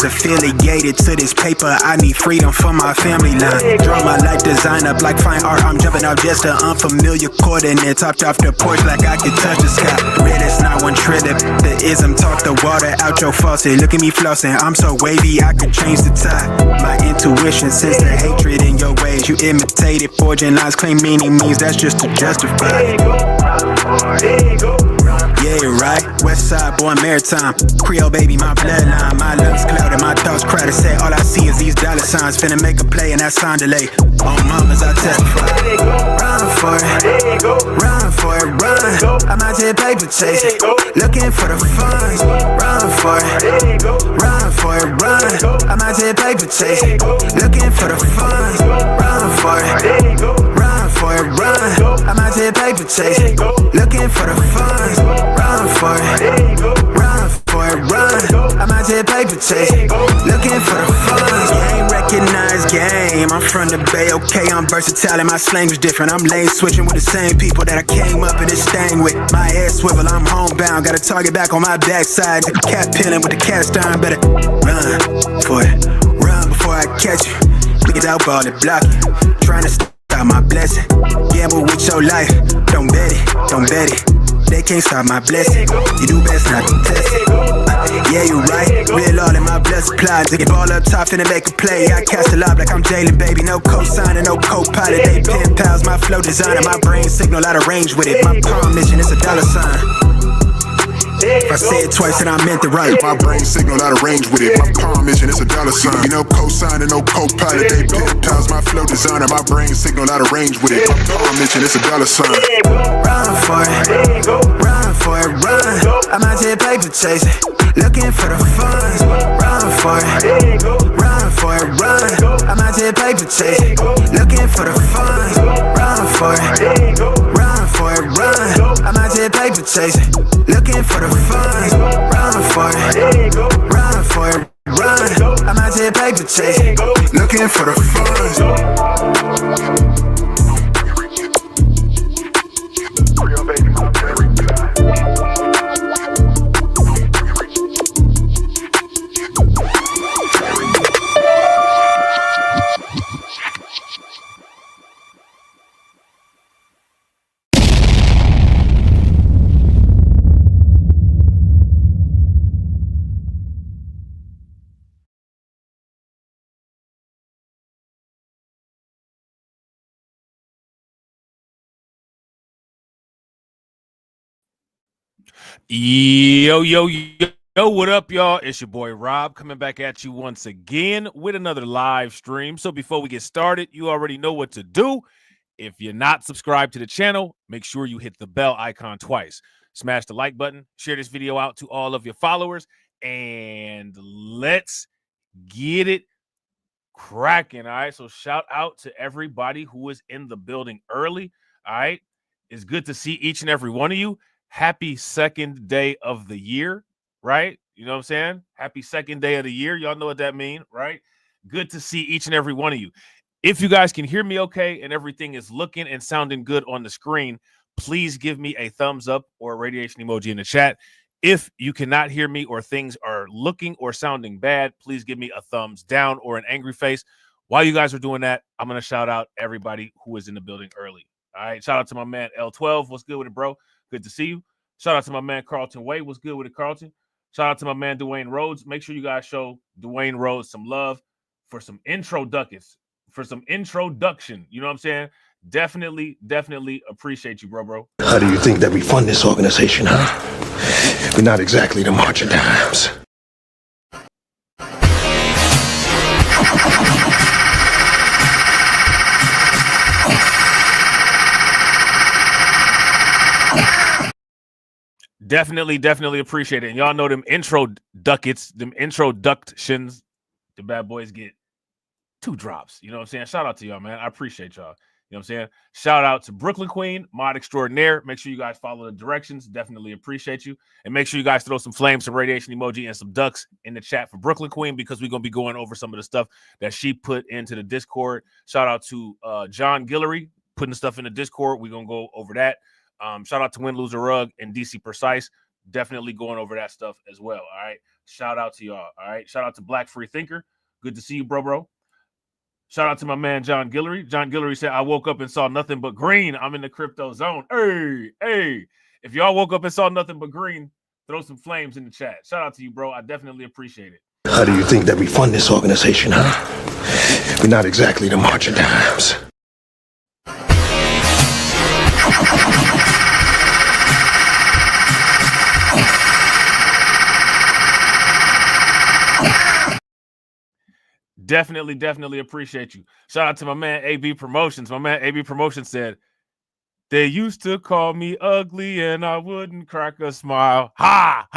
Affiliated to this paper, I need freedom from my family line. Draw my life design up like fine art. I'm jumping out just to unfamiliar coordinates. Hopped off the porch like I could touch the sky. Red is not one trillion. The ism talk the water out your faucet. Look at me flossing, I'm so wavy I could change the tide. My intuition sense the hatred in your ways. You imitated forging lines, claim meaning means that's just to justify. Yeah, right. West side boy, maritime. Creole baby, my bloodline. My lungs clouded, my thoughts crowded. Say all I see is these dollar signs. Finna make a play and that sound delay. On mamas, I testify. Run for it, run for it, run. I'm out here paper chasing, looking for the funds. Run for it, run for it, run. I'm out here paper chasing, looking for the funds. Run for it, run for it, run. I'm out here paper chasing, looking for the funds. Run for it, run for it, run. I'm out here paper chasing, looking for the funds. Game recognized game. I'm from the Bay, okay, I'm versatile and my slang was different. I'm lane switching with the same people that I came up in this thing with. My head swivel, I'm homebound, got a target back on my backside. Took a cat peeling with the cast iron, better run for it, run before I catch you. Look it out, ball it, block it, trying to stop my blessing. Gamble with your life, don't bet it, don't bet it. They can't stop my blessing. You do best not to test it. Yeah, you right. Real all in my blood supply. Dig it all up top, finna make a play. I cast a lob like I'm Jalen, baby. No co-signer, no co-pilot. They pen pals, my flow designer. My brain signal out of range with it. My palm mission is a dollar sign. If I say it twice and I meant it right. My brain signal out of range with it. My palm mission is a dollar sign. You know co-signer, no co-pilot. They pen pals, my flow designer. My brain signal out of range with it. My palm mission is a dollar sign. Run for it, run for it, run. I'm out here paper chasing, looking for the funds. Run for it, run for it, run. I'm out here paper chasing, looking for the funds. Run for it, run for it, run. I'm out here paper chasing, looking for the funds. Run for it, run for it, run. I'm out here paper chasing, looking for the funds. Yo, what up, y'all? It's your boy Rob coming back at you once again with another live stream. So before we get started, you already know what to do. If you're not subscribed to the channel, make sure you hit the bell icon twice. Smash the like button, share this video out to all of your followers, and let's get it cracking. All right. So shout out to everybody who is in the building early. All right. It's good to see each and every one of you. Happy second day of the year. Right. You know what I'm saying? Happy second day of the year. Y'all know what that means, right? Good to see each and every one of you. If you guys can hear me okay and everything is looking and sounding good on the screen, please give me a thumbs up or a radiation emoji in the chat. If you cannot hear me or things are looking or sounding bad, please give me a thumbs down or an angry face. While you guys are doing that, I'm going to shout out everybody who is in the building early. All right. Shout out to my man L12. What's good with it, bro? Good to see you. Shout out to my man Carlton Way. What's good with it, Carlton? Shout out to my man Dwayne Rhodes. Make sure you guys show Dwayne Rhodes some love for some intro ducats, for some introduction. You know what I'm saying? Definitely appreciate you, bro. How do you think that we fund this organization, huh? We're not exactly the March of Dimes. Definitely appreciate it. And y'all know them intro ducats, them introductions, the bad boys get 2 drops. You know what I'm saying? Shout out to y'all, man. I appreciate y'all. You know what I'm saying? Shout out to Brooklyn Queen, mod extraordinaire. Make sure you guys follow the directions. Definitely appreciate you. And make sure you guys throw some flames, some radiation emoji, and some ducks in the chat for Brooklyn Queen, because we're going to be going over some of the stuff that she put into the Discord. Shout out to John Guillory putting stuff in the Discord. We're going to go over that. Shout out to Win Loser Rug and DC Precise. Definitely going over that stuff as well. All right. Shout out to y'all. All right. Shout out to Black Free Thinker. Good to see you, bro. Shout out to my man, John Guillory. John Guillory said, I woke up and saw nothing but green. I'm in the crypto zone. Hey. If y'all woke up and saw nothing but green, throw some flames in the chat. Shout out to you, bro. I definitely appreciate it. How do you think that we fund this organization, huh? We're not exactly the March of Dimes. Definitely appreciate you. Shout out to my man AB Promotions. My man AB Promotions said, they used to call me ugly and I wouldn't crack a smile. Ha.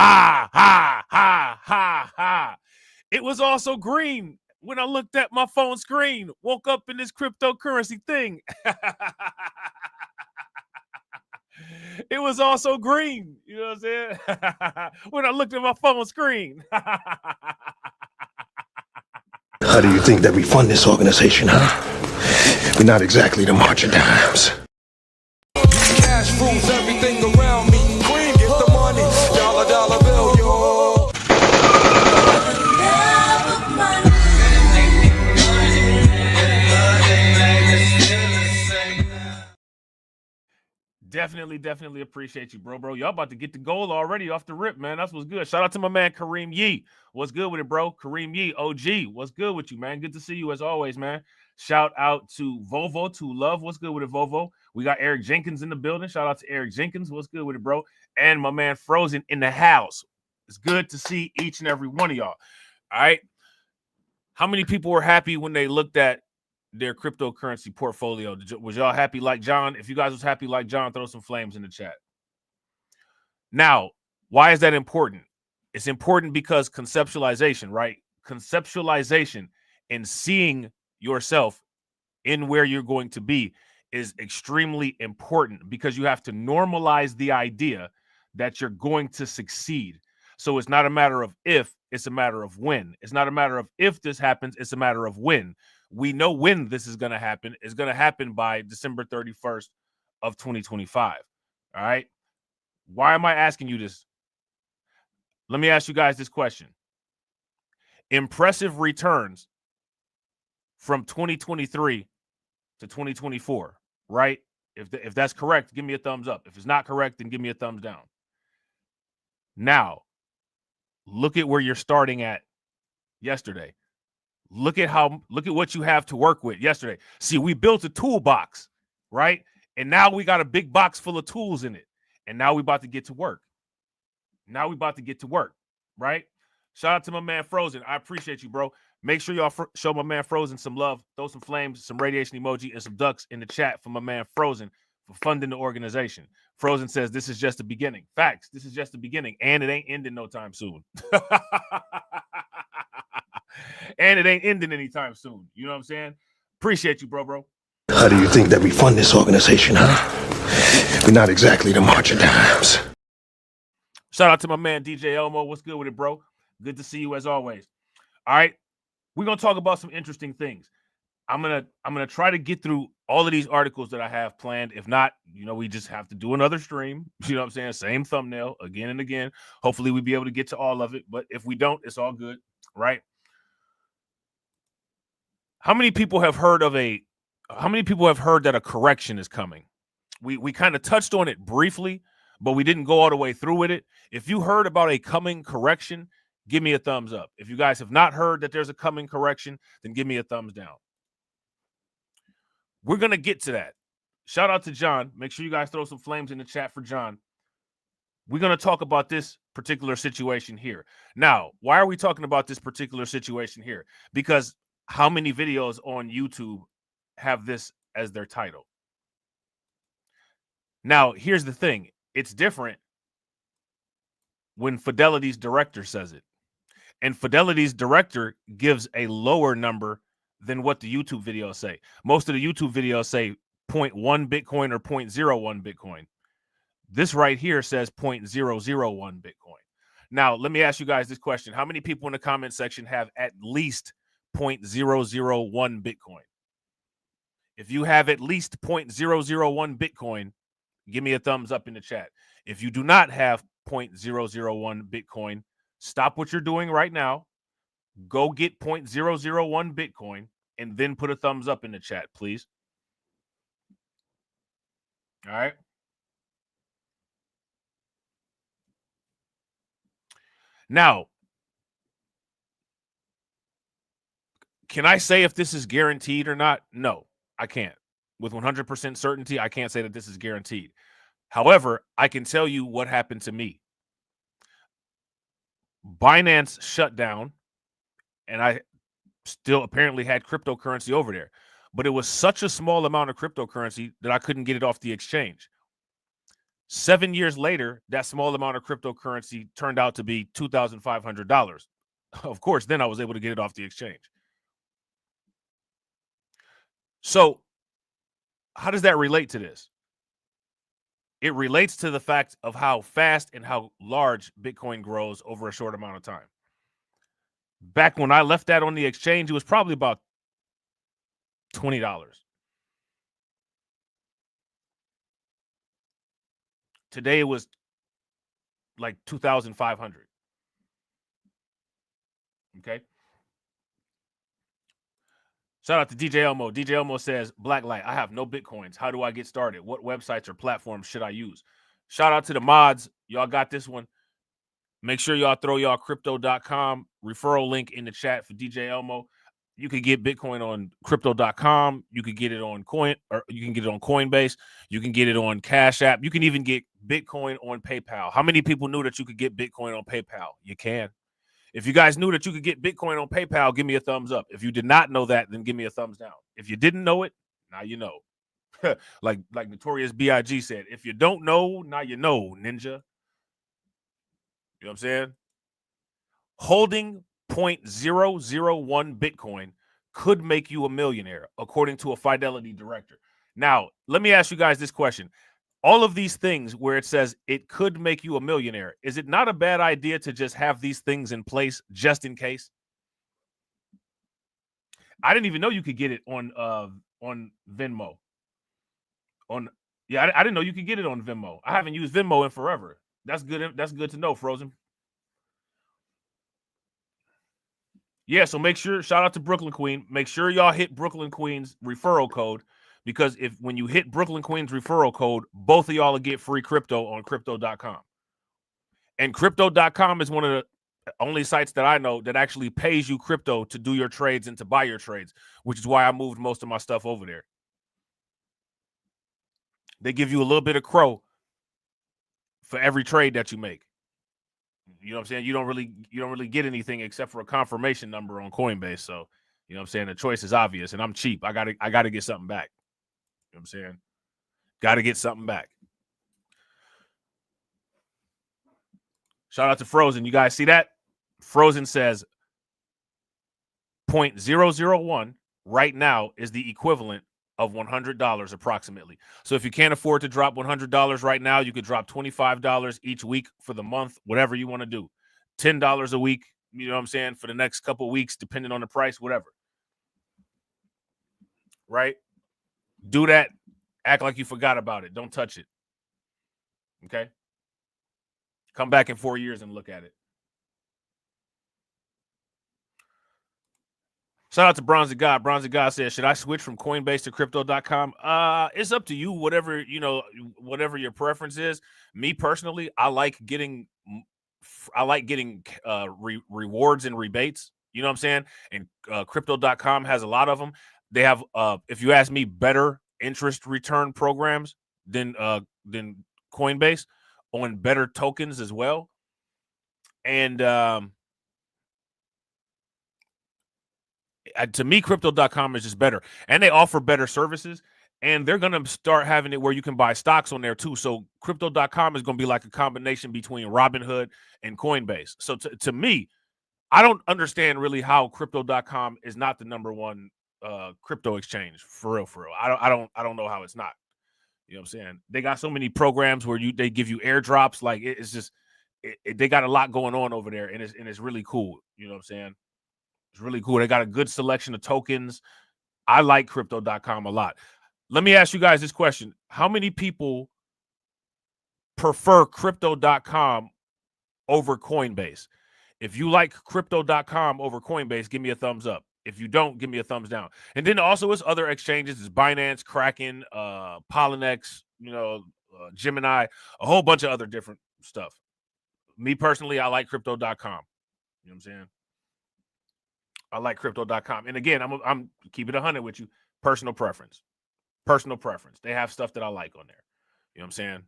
It was also green when I looked at my phone screen. Woke up in this cryptocurrency thing. It was also green. You know what I'm saying? When I looked at my phone screen. How do you think that we fund this organization, huh? We're not exactly the March of Dimes. Cash rules everything around me. Green, get the money. Dollar bill, yo. Definitely appreciate you, bro. Y'all about to get the goal already off the rip, man. That's what's good. Shout out to my man Kareem Yee. What's good with it, bro? Kareem Yee, OG. What's good with you, man? Good to see you as always, man. Shout out to Volvo, to Love. What's good with it, Volvo? We got Eric Jenkins in the building. Shout out to Eric Jenkins. What's good with it, bro? And my man Frozen in the house. It's good to see each and every one of y'all. All right. How many people were happy when they looked at their cryptocurrency portfolio? Was y'all happy like John? If you guys was happy like John, throw some flames in the chat. Now, why is that important? It's important because conceptualization, right? Conceptualization and seeing yourself in where you're going to be is extremely important, because you have to normalize the idea that you're going to succeed. So it's not a matter of if, it's a matter of when. It's not a matter of if this happens, it's a matter of when. We know when this is going to happen. It's going to happen by December 31st of 2025. All right. Why am I asking you this? Let me ask you guys this question. Impressive returns from 2023 to 2024, right? If that's correct, give me a thumbs up. If it's not correct, then give me a thumbs down. Now, look at where you're starting at yesterday. Look at what you have to work with yesterday. See, we built a toolbox, right? And now we got a big box full of tools in it. And now we about to get to work. Right? Shout out to my man Frozen. I appreciate you, bro. Make sure y'all show my man Frozen some love. Throw some flames, some radiation emoji, and some ducks in the chat for my man Frozen for funding the organization. Frozen says this is just the beginning. Facts. This is just the beginning. And it ain't ending no time soon. And it ain't ending anytime soon. You know what I'm saying? Appreciate you, bro. How do you think that we fund this organization, huh? We're not exactly the march of dimes. Shout out to my man DJ Elmo. What's good with it, bro? Good to see you as always. All right, we're gonna talk about some interesting things. I'm gonna try to get through all of these articles that I have planned. If not, we just have to do another stream. You know what I'm saying? Same thumbnail again and again. Hopefully we'll be able to get to all of it. But if we don't, it's all good, right? How many people have heard that a correction is coming? We kind of touched on it briefly, but we didn't go all the way through with it. If you heard about a coming correction, give me a thumbs up. If you guys have not heard that there's a coming correction, then give me a thumbs down. We're going to get to that. Shout out to John. Make sure you guys throw some flames in the chat for John. We're going to talk about this particular situation here. Now, why are we talking about this particular situation here? Because how many videos on YouTube have this as their title? Now, here's the thing. It's different when Fidelity's director says it. And Fidelity's director gives a lower number than what the YouTube videos say. Most of the YouTube videos say 0.1 Bitcoin or 0.01 Bitcoin. This right here says 0.001 Bitcoin. Now, let me ask you guys this question. How many people in the comment section have at least 0.001 Bitcoin? If you have at least 0.001 Bitcoin, give me a thumbs up in the chat. If you do not have 0.001 Bitcoin, stop what you're doing right now. Go get 0.001 Bitcoin and then put a thumbs up in the chat, please. All right. Now, can I say if this is guaranteed or not? No, I can't. With 100% certainty, I can't say that this is guaranteed. However, I can tell you what happened to me. Binance shut down, and I still apparently had cryptocurrency over there. But it was such a small amount of cryptocurrency that I couldn't get it off the exchange. 7 years later, that small amount of cryptocurrency turned out to be $2,500. Of course, then I was able to get it off the exchange. So how does that relate to this? It relates to the fact of how fast and how large Bitcoin grows over a short amount of time. Back when I left that on the exchange, it was probably about $20. Today it was like 2,500. Okay. Shout out to DJ Elmo. DJ Elmo says, Blacklight, I have no Bitcoins. How do I get started? What websites or platforms should I use? Shout out to the mods. Y'all got this one. Make sure y'all throw y'all crypto.com referral link in the chat for DJ Elmo. You could get Bitcoin on crypto.com. You could get it on Coin, or you can get it on Coinbase. You can get it on Cash App. You can even get Bitcoin on PayPal. How many people knew that you could get Bitcoin on PayPal? You can. If you guys knew that you could get Bitcoin on PayPal, give me a thumbs up. If you did not know that, then give me a thumbs down. If you didn't know it, now you know. like Notorious B.I.G. said, if you don't know, now you know, ninja. You know what I'm saying? Holding 0.001 Bitcoin could make you a millionaire, according to a Fidelity director. Now, let me ask you guys this question. All of these things where it says it could make you a millionaire, is it not a bad idea to just have these things in place just in case? I didn't even know you could get it on Venmo. I didn't know you could get it on Venmo. I haven't used Venmo in forever. That's good. That's good to know, Frozen. Yeah, so make sure, shout out to Brooklyn Queen. Make sure y'all hit Brooklyn Queen's referral code. Because when you hit Brooklyn Queen's referral code, both of y'all will get free crypto on crypto.com. And crypto.com is one of the only sites that I know that actually pays you crypto to do your trades and to buy your trades, which is why I moved most of my stuff over there. They give you a little bit of crow for every trade that you make. You know what I'm saying? You don't really get anything except for a confirmation number on Coinbase. So, you know what I'm saying? The choice is obvious, and I'm cheap. I gotta get something back. You know what I'm saying? Got to get something back. Shout out to Frozen. You guys see that? Frozen says 0.001 right now is the equivalent of $100 approximately. So if you can't afford to drop $100 right now, you could drop $25 each week for the month, whatever you want to do. $10 a week, you know what I'm saying, for the next couple of weeks, depending on the price, whatever. Right? Do that. Act like you forgot about it. Don't touch it. Okay? Come back in 4 years and look at it. Shout out to Bronzy God. Bronzy God says, should I switch from Coinbase to crypto.com? It's up to you, whatever your preference is. Me personally, I like getting rewards and rebates. You know what I'm saying? And crypto.com has a lot of them. They have, if you ask me, better interest return programs than Coinbase on better tokens as well. And to me, crypto.com is just better, and they offer better services, and they're going to start having it where you can buy stocks on there too. So crypto.com is going to be like a combination between Robinhood and Coinbase. So to me, I don't understand really how crypto.com is not the number one crypto exchange for real. I don't know how it's not. You know what I'm saying? They got so many programs where they give you airdrops. Like it's just they got a lot going on over there, and it's really cool. You know what I'm saying? It's really cool. They got a good selection of tokens. I like crypto.com a lot. Let me ask you guys this question. How many people prefer crypto.com over Coinbase? If you like crypto.com over Coinbase, give me a thumbs up. If you don't, give me a thumbs down. And then also it's other exchanges. It's Binance, Kraken, Polynex, Gemini, a whole bunch of other different stuff. Me personally, I like crypto.com. You know what I'm saying? I like crypto.com. And again, I'm keep it 100 with you. Personal preference. They have stuff that I like on there. You know what I'm saying?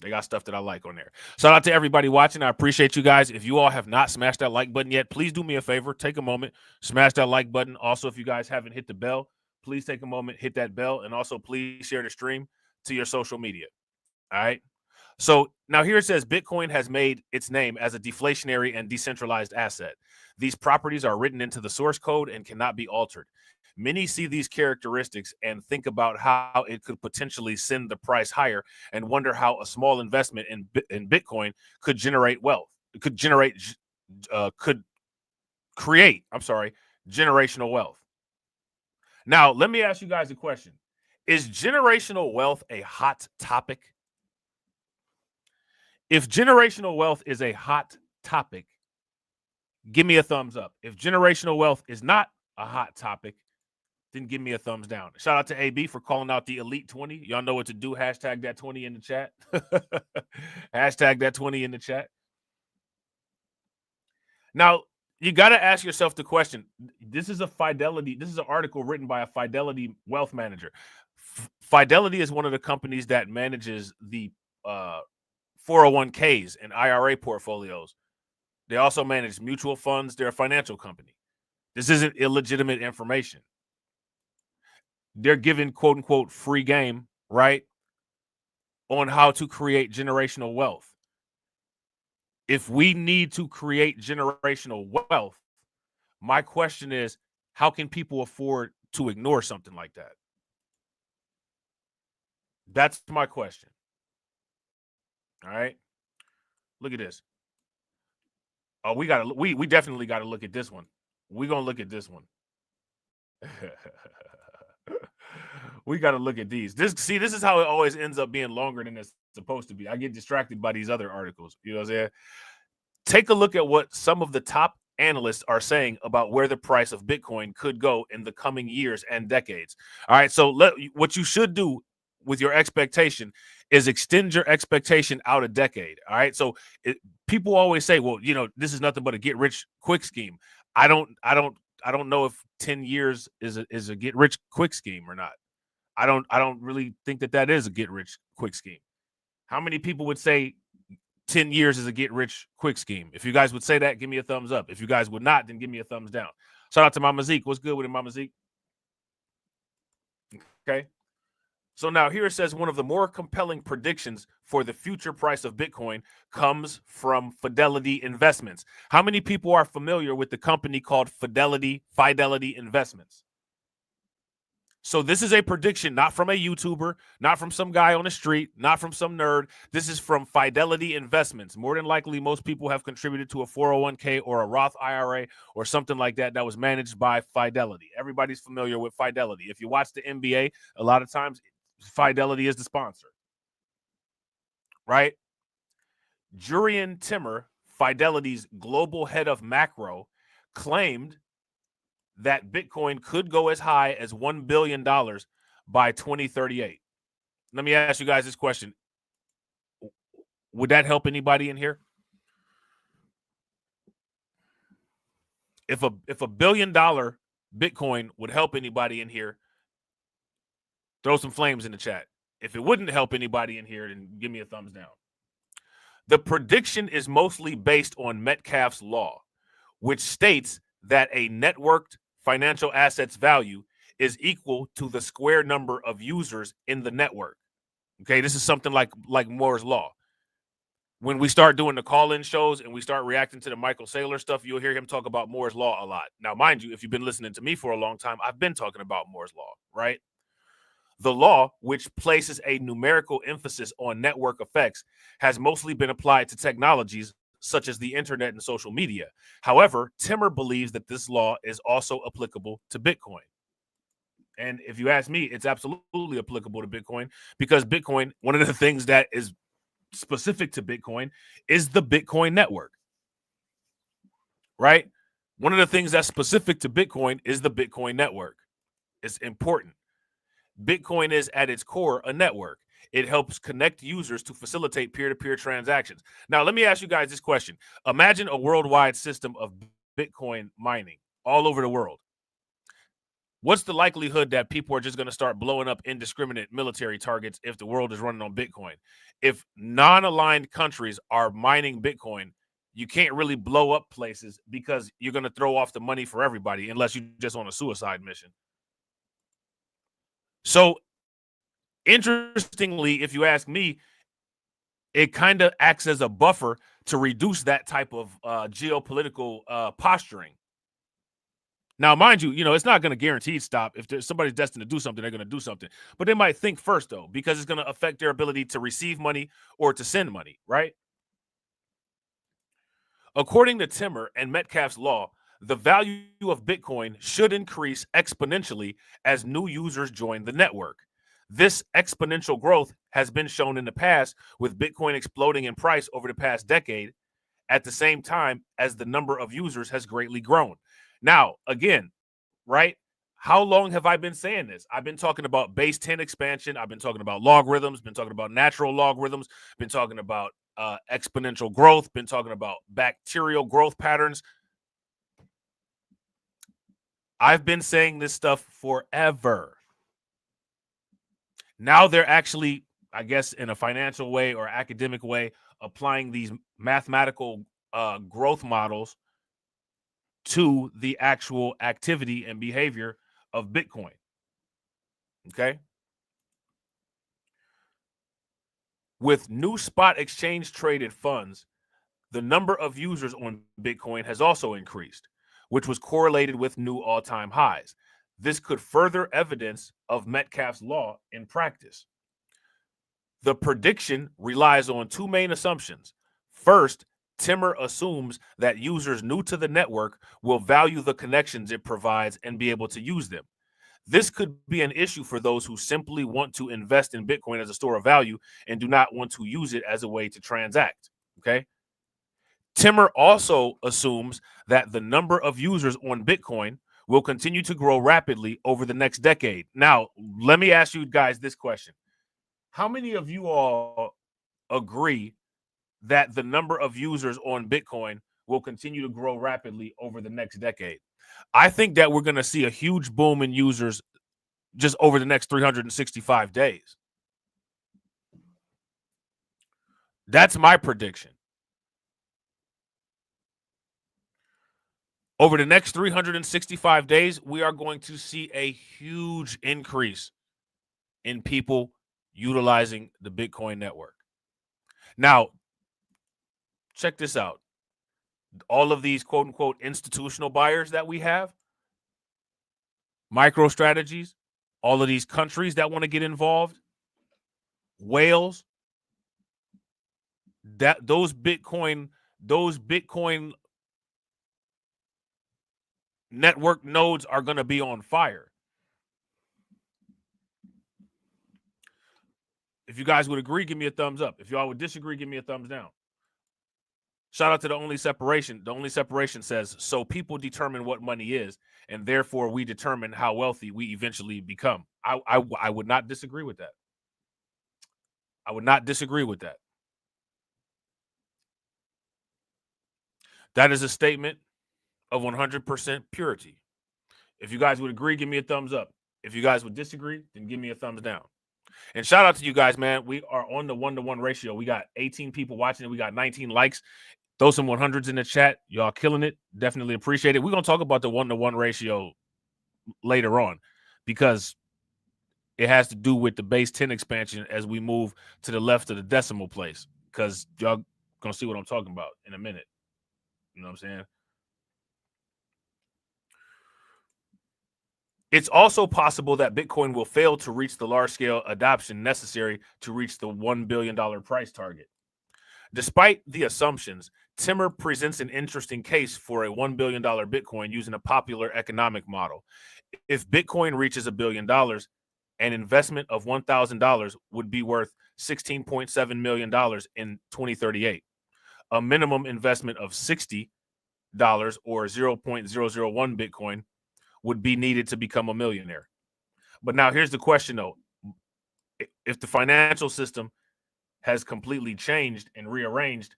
They got stuff that I like on there. Shout out to everybody watching. I appreciate you guys. If you all have not smashed that like button yet, please do me a favor. Take a moment. Smash that like button. Also, if you guys haven't hit the bell, please take a moment. Hit that bell. And also, please share the stream to your social media. All right? So now here it says Bitcoin has made its name as a deflationary and decentralized asset. These properties are written into the source code and cannot be altered. Many see these characteristics and think about how it could potentially send the price higher and wonder how a small investment in Bitcoin could generate wealth. It could create generational wealth. Now, let me ask you guys a question. Is generational wealth a hot topic? If generational wealth is a hot topic, give me a thumbs up. If generational wealth is not a hot topic, then give me a thumbs down. Shout out to AB for calling out the Elite 20. Y'all know what to do. Hashtag that 20 in the chat. Hashtag that 20 in the chat. Now, you got to ask yourself the question. This is an article written by a Fidelity wealth manager. Fidelity is one of the companies that manages the 401ks and IRA portfolios. They also manage mutual funds. They're a financial company. This isn't illegitimate information. They're giving, quote unquote, free game, right, on how to create generational wealth. If we need to create generational wealth, my question is, how can people afford to ignore something like that? That's my question. All right. Look at this. Oh, we definitely got to look at this one. We're going to look at this one. We got to look at these. This is how it always ends up being longer than it's supposed to be. I get distracted by these other articles. You know what I'm saying? Take a look at what some of the top analysts are saying about where the price of Bitcoin could go in the coming years and decades. All right. So what you should do with your expectation is extend your expectation out a decade. All right. So people always say, well, this is nothing but a get rich quick scheme. I don't know if 10 years is a get rich quick scheme or not. I don't really think that is a get rich quick scheme. How many people would say 10 years is a get rich quick scheme? If you guys would say that, give me a thumbs up. If you guys would not, then give me a thumbs down. Shout out to Mama Zeke. What's good with it, Mama Zeke? Okay. So now here it says one of the more compelling predictions for the future price of Bitcoin comes from Fidelity Investments. How many people are familiar with the company called Fidelity Investments? So this is a prediction, not from a YouTuber, not from some guy on the street, not from some nerd. This is from Fidelity Investments. More than likely, most people have contributed to a 401k or a Roth IRA or something like that that was managed by Fidelity. Everybody's familiar with Fidelity. If you watch the NBA, a lot of times Fidelity is the sponsor, right? Jurian Timmer, Fidelity's global head of macro, claimed that Bitcoin could go as high as $1 billion by 2038. Let me ask you guys this question. Would that help anybody in here? If a $1 billion Bitcoin would help anybody in here, throw some flames in the chat. If it wouldn't help anybody in here, then give me a thumbs down. The prediction is mostly based on Metcalfe's law, which states that a networked financial assets value is equal to the square number of users in the network. Okay, this is something like Moore's law. When we start doing the call-in shows and we start reacting to the Michael Saylor stuff, you'll hear him talk about Moore's law a lot. Now, mind you, if you've been listening to me for a long time, I've been talking about Moore's law, right? The law, which places a numerical emphasis on network effects, has mostly been applied to technologies such as the internet and social media. However, Timmer believes that this law is also applicable to Bitcoin. And if you ask me, it's absolutely applicable to Bitcoin because Bitcoin, one of the things that is specific to Bitcoin is the Bitcoin network, right? One of the things that's specific to Bitcoin is the Bitcoin network. It's important. Bitcoin is at its core a network. It helps connect users to facilitate peer-to-peer transactions. Now, let me ask you guys this question. Imagine a worldwide system of Bitcoin mining all over the world. What's the likelihood that people are just going to start blowing up indiscriminate military targets if the world is running on Bitcoin? If non-aligned countries are mining Bitcoin, you can't really blow up places because you're going to throw off the money for everybody unless you're just on a suicide mission. So, interestingly, if you ask me, it kind of acts as a buffer to reduce that type of geopolitical posturing. Now, mind you, it's not going to guaranteed stop. If there's somebody's destined to do something, they're going to do something. But they might think first, though, because it's going to affect their ability to receive money or to send money, right? According to Timmer and Metcalfe's law, the value of Bitcoin should increase exponentially as new users join the network. This exponential growth has been shown in the past, with Bitcoin exploding in price over the past decade at the same time as the number of users has greatly grown. Now, again, right? How long have I been saying this? I've been talking about base 10 expansion. I've been talking about logarithms, been talking about natural logarithms, been talking about exponential growth, been talking about bacterial growth patterns. I've been saying this stuff forever. Now they're actually, I guess, in a financial way or academic way, applying these mathematical growth models to the actual activity and behavior of Bitcoin. Okay. With new spot exchange traded funds, the number of users on Bitcoin has also increased, which was correlated with new all-time highs. This could further evidence of Metcalfe's law in practice. The prediction relies on two main assumptions. First, Timmer assumes that users new to the network will value the connections it provides and be able to use them. This could be an issue for those who simply want to invest in Bitcoin as a store of value and do not want to use it as a way to transact. Okay. Timmer also assumes that the number of users on Bitcoin will continue to grow rapidly over the next decade. Now, let me ask you guys this question. How many of you all agree that the number of users on Bitcoin will continue to grow rapidly over the next decade? I think that we're going to see a huge boom in users just over the next 365 days. That's my prediction. Over the next 365 days, we are going to see a huge increase in people utilizing the Bitcoin network. Now, check this out. All of these quote unquote institutional buyers that we have, micro strategies, all of these countries that want to get involved, whales, that those Bitcoin network nodes are going to be on fire. If you guys would agree, give me a thumbs up. If y'all would disagree, give me a thumbs down. Shout out to The Only Separation. The Only Separation says, so people determine what money is, and therefore we determine how wealthy we eventually become. I would not disagree with that. I would not disagree with that. That is a statement of 100% purity. If you guys would agree, give me a thumbs up. If you guys would disagree, then give me a thumbs down. And shout out to you guys, man. We are on the 1-to-1 ratio. We got 18 people watching it. We got 19 likes. Throw some 100s in the chat. Y'all killing it. Definitely appreciate it. We're going to talk about the 1-to-1 ratio later on because it has to do with the base 10 expansion as we move to the left of the decimal place, because y'all going to see what I'm talking about in a minute. You know what I'm saying? It's also possible that Bitcoin will fail to reach the large-scale adoption necessary to reach the $1 billion price target. Despite the assumptions, Timmer presents an interesting case for a $1 billion Bitcoin using a popular economic model. If Bitcoin reaches $1 billion, an investment of $1,000 would be worth $16.7 million in 2038. A minimum investment of $60 or 0.001 Bitcoin would be needed to become a millionaire. But now here's the question, though. If the financial system has completely changed and rearranged,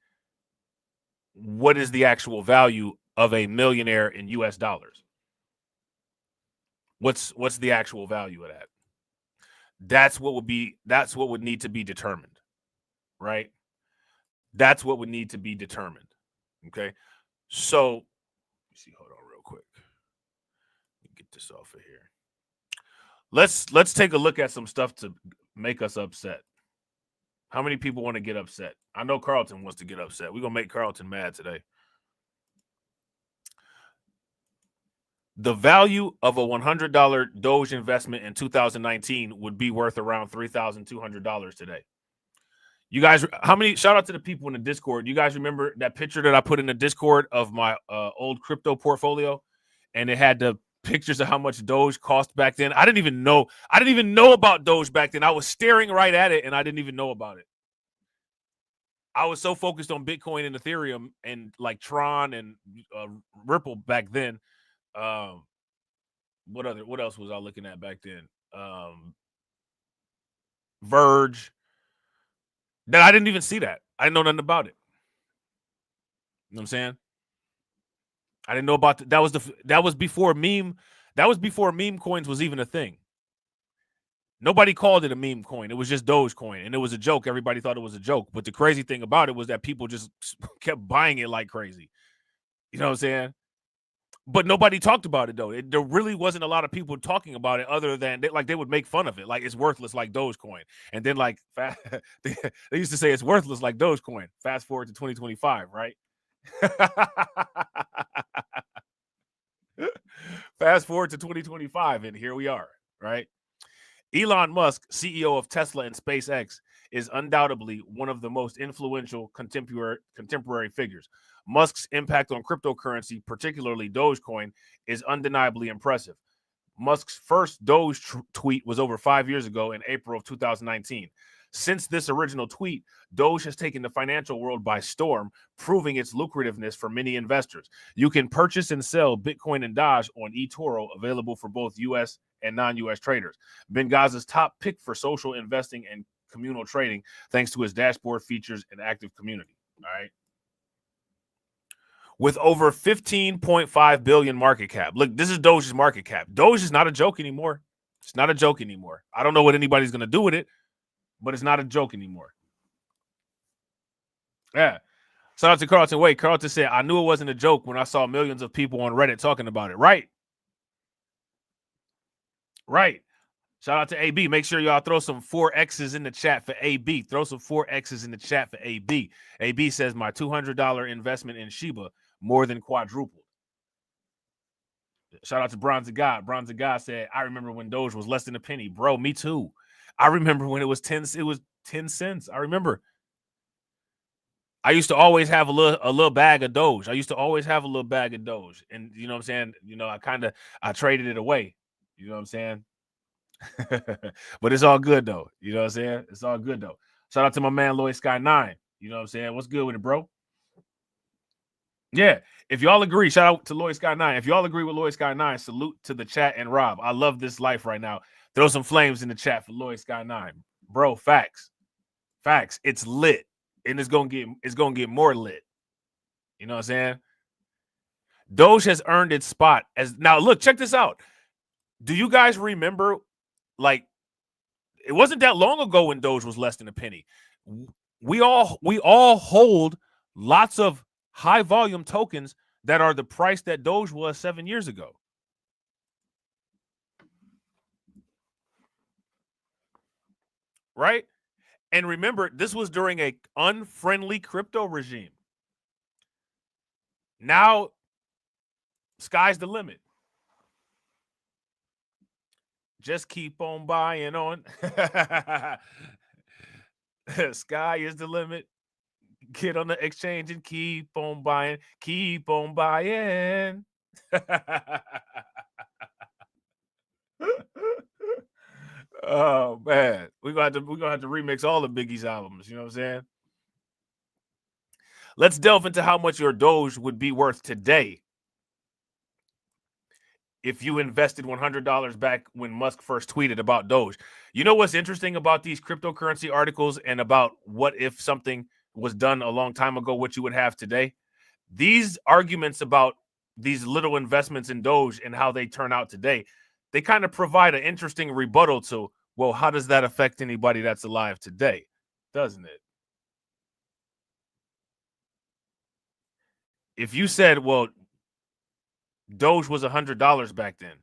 what is the actual value of a millionaire in US dollars? What's the actual value of that? That's what would need to be determined, right? That's what would need to be determined. Okay. So let me see, hold on real quick. Get this off of here. Let's take a look at some stuff to make us upset. How many people want to get upset? I know Carlton wants to get upset. We're going to make Carlton mad today. The value of a $100 Doge investment in 2019 would be worth around $3,200 today. You guys, shout out to the people in the Discord. You guys remember that picture that I put in the Discord of my old crypto portfolio? And it had the pictures of how much Doge cost back then. I didn't even know about Doge back then. I was staring right at it and I didn't even know about it. I was so focused on Bitcoin and Ethereum and like Tron and Ripple back then. What else was I looking at back then? Verge. That I didn't even see that. I didn't know nothing about it. You know what I'm saying? I didn't know about that was before meme. That was before meme coins was even a thing. Nobody called it a meme coin. It was just Dogecoin, and it was a joke. Everybody thought it was a joke. But the crazy thing about it was that people just kept buying it like crazy. You know what I'm saying? But nobody talked about it, though. There really wasn't a lot of people talking about it other than they would make fun of it. Like, it's worthless like Dogecoin. And then like they used to say it's worthless like Dogecoin. Fast forward to 2025, right? Fast forward to 2025, and here we are, right? Elon Musk, CEO of Tesla and SpaceX, is undoubtedly one of the most influential contemporary figures. Musk's impact on cryptocurrency, particularly Dogecoin, is undeniably impressive. Musk's first Doge tweet was over 5 years ago in April of 2019. Since this original tweet, Doge has taken the financial world by storm, proving its lucrativeness for many investors. You can purchase and sell Bitcoin and Doge on eToro, available for both U.S. and non-U.S. traders. Benghazi's top pick for social investing and communal trading, thanks to his dashboard features and active community. All right. With over 15.5 billion market cap. Look, this is Doge's market cap. Doge is not a joke anymore. It's not a joke anymore. I don't know what anybody's going to do with it, but it's not a joke anymore. Yeah. Shout out to Carlton. Wait, Carlton said, I knew it wasn't a joke when I saw millions of people on Reddit talking about it. Right. Right. Shout out to AB. Make sure y'all throw some 4X's in the chat for AB. Throw some 4X's in the chat for AB. AB says my $200 investment in Shiba more than quadrupled. Shout out to Bronze of God. Bronze of God said, I remember when Doge was less than a penny. Bro, me too. I remember when it was 10 cents. I remember. I used to always have a little bag of Doge. And you know what I'm saying? You know, I traded it away. You know what I'm saying? But it's all good though. You know what I'm saying? It's all good though. Shout out to my man Lloyd Sky 9. You know what I'm saying? What's good with it, bro? Yeah. If y'all agree, shout out to Lloyd Sky 9. If y'all agree with Lloyd Sky 9, salute to the chat and Rob. I love this life right now. Throw some flames in the chat for Lloyd Sky 9. Bro, facts. Facts. It's lit. And it's gonna get more lit. You know what I'm saying? Doge has earned its spot as now. Look, check this out. Do you guys remember? Like, it wasn't that long ago when Doge was less than a penny. We all hold lots of high volume tokens that are the price that Doge was 7 years ago. Right? And remember, this was during a unfriendly crypto regime. Now, sky's the limit. Just keep on buying on. Sky is the limit. Get on the exchange and keep on buying. Keep on buying. Oh man, we're gonna have to remix all the Biggie's albums. You know what I'm saying? Let's delve into how much your Doge would be worth today if you invested $100 back when Musk first tweeted about Doge. You know what's interesting about these cryptocurrency articles and about what if something was done a long time ago, what you would have today? These arguments about these little investments in Doge and how they turn out today, they kind of provide an interesting rebuttal to, well, how does that affect anybody that's alive today? Doesn't it? If you said, well, Doge was $100 back then,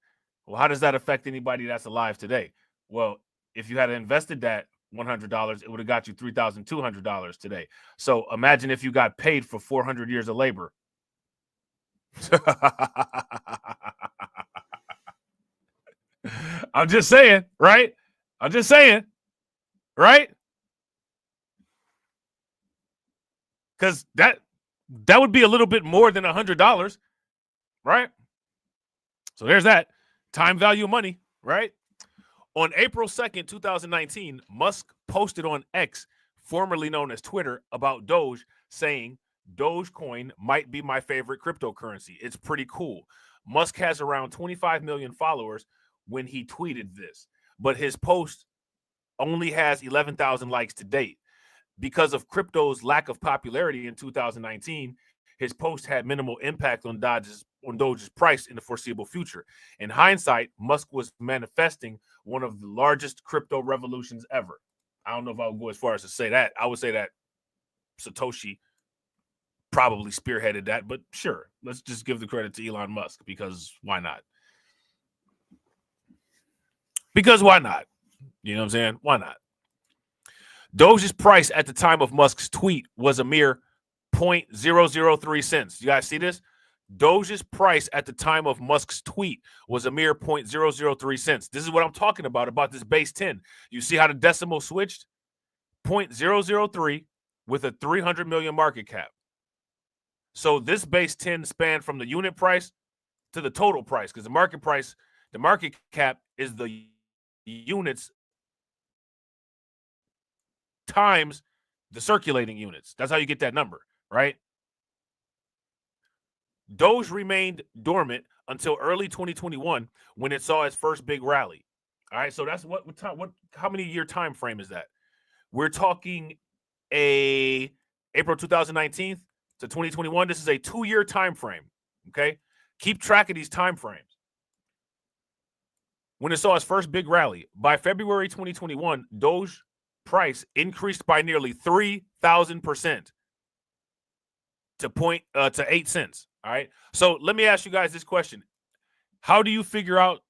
well, how does that affect anybody that's alive today? Well, if you had invested that $100, it would have got you $3,200 today. So imagine if you got paid for 400 years of labor. I'm just saying, right? I'm just saying, right? Because that would be a little bit more than $100, right? So there's that. Time value of money, right? On April 2nd, 2019, Musk posted on X, formerly known as Twitter, about Doge, saying, Dogecoin might be my favorite cryptocurrency. It's pretty cool. Musk has around 25 million followers when he tweeted this, but his post only has 11,000 likes to date. Because of crypto's lack of popularity in 2019, his post had minimal impact on Doge's price in the foreseeable future. In hindsight, Musk was manifesting one of the largest crypto revolutions ever. I don't know if I would go as far as to say that. I would say that Satoshi probably spearheaded that, but sure, let's just give the credit to Elon Musk, because why not? Because why not? You know what I'm saying? Why not? Doge's price at the time of Musk's tweet was a mere 0.003 cents. You guys see this? Doge's price at the time of Musk's tweet was a mere 0.003 cents. This is what I'm talking about this base 10. You see how the decimal switched? 0.003 with a 300 million market cap. So this base 10 spanned from the unit price to the total price, because the market cap is the units times the circulating units. That's how you get that number, right? Doge remained dormant until early 2021 when it saw its first big rally. All right, so that's how many year time frame is that? We're talking a April 2019 to 2021. This is a 2-year time frame. Okay, keep track of these time frames. When it saw its first big rally, by February 2021, Doge price increased by nearly 3,000% to 8 cents. All right. So let me ask you guys this question: how do you figure out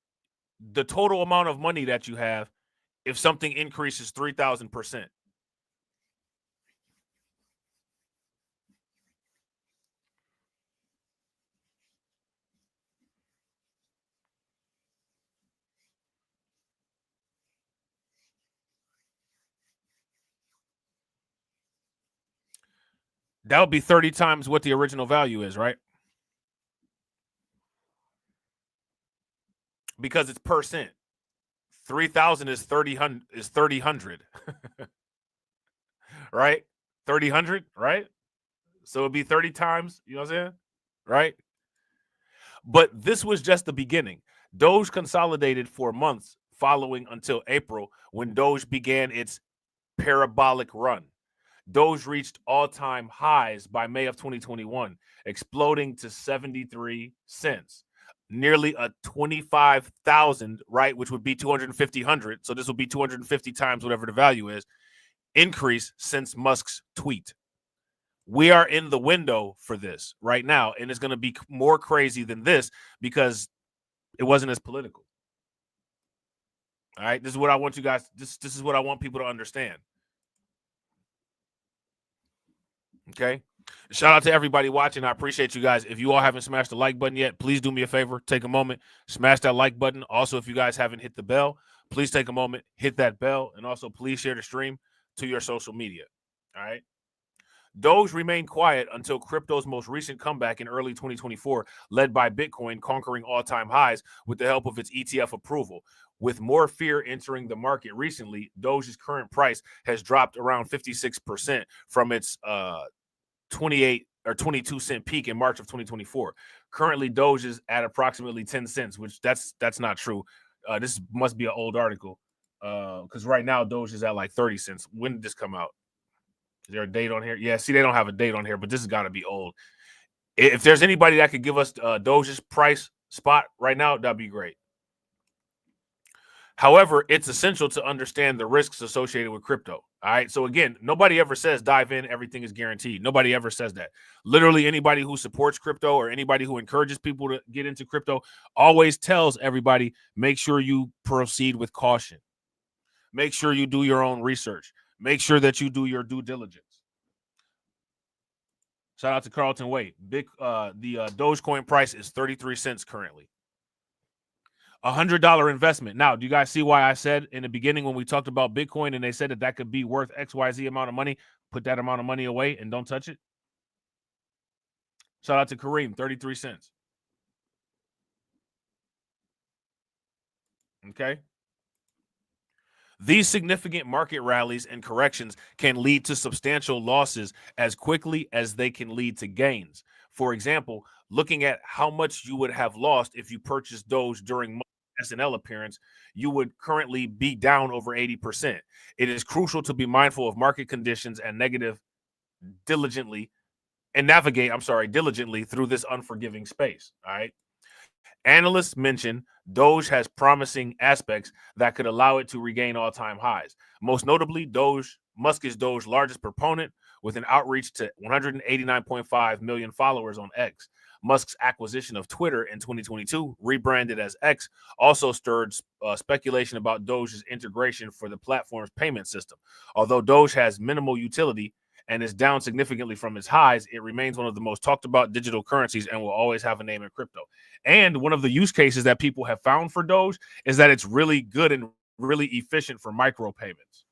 the total amount of money that you have if something increases 3,000%. That would be 30 times what the original value is, right? Because it's percent. 3,000 is 3,000, right? 3,000, right? So it'd be 30 times, you know what I'm saying? Right? But this was just the beginning. Doge consolidated for months following until April, when Doge began its parabolic run. Doge reached all-time highs by May of 2021, exploding to 73 cents. Nearly a 25,000, right, which would be 250, 100. So this will be 250 times whatever the value is, increase since Musk's tweet. We are in the window for this right now, and it's going to be more crazy than this because it wasn't as political. All right, this is what I want you guys, this is what I want people to understand. Okay, shout out to everybody watching. I appreciate you guys. If you all haven't smashed the like button yet, please do me a favor. Take a moment, smash that like button. Also, if you guys haven't hit the bell, please take a moment, hit that bell, and also please share the stream to your social media. All right. Doge remained quiet until crypto's most recent comeback in early 2024, led by Bitcoin conquering all-time highs with the help of its ETF approval. With more fear entering the market recently, Doge's current price has dropped around 56% from its 28 or 22 cent peak in March of 2024. Currently, Doge is at approximately 10 cents, which that's not true. This must be an old article because right now Doge is at like 30 cents. When did this come out? Is there a date on here? Yeah, see, they don't have a date on here, but this has got to be old. If there's anybody that could give us Doge's price spot right now, that'd be great. However, it's essential to understand the risks associated with crypto. All right. So again, nobody ever says dive in, everything is guaranteed. Nobody ever says that. Literally, anybody who supports crypto or anybody who encourages people to get into crypto always tells everybody, make sure you proceed with caution. Make sure you do your own research. Make sure that you do your due diligence. Shout out to Carlton Wade. The Dogecoin price is 33 cents currently. $100 investment. Now, do you guys see why I said in the beginning when we talked about Bitcoin and they said that could be worth XYZ amount of money, put that amount of money away and don't touch it? Shout out to Kareem, 33 cents. Okay. These significant market rallies and corrections can lead to substantial losses as quickly as they can lead to gains. For example, looking at how much you would have lost if you purchased Doge during SNL appearance, you would currently be down over 80%. It is crucial to be mindful of market conditions and navigate diligently through this unforgiving space. All right. Analysts mention Doge has promising aspects that could allow it to regain all-time highs. Most notably, Musk is Doge's largest proponent with an outreach to 189.5 million followers on X. Musk's acquisition of Twitter in 2022, rebranded as X, also stirred speculation about Doge's integration for the platform's payment system. Although Doge has minimal utility and is down significantly from its highs, it remains one of the most talked about digital currencies and will always have a name in crypto. And one of the use cases that people have found for Doge is that it's really good and really efficient for micropayments.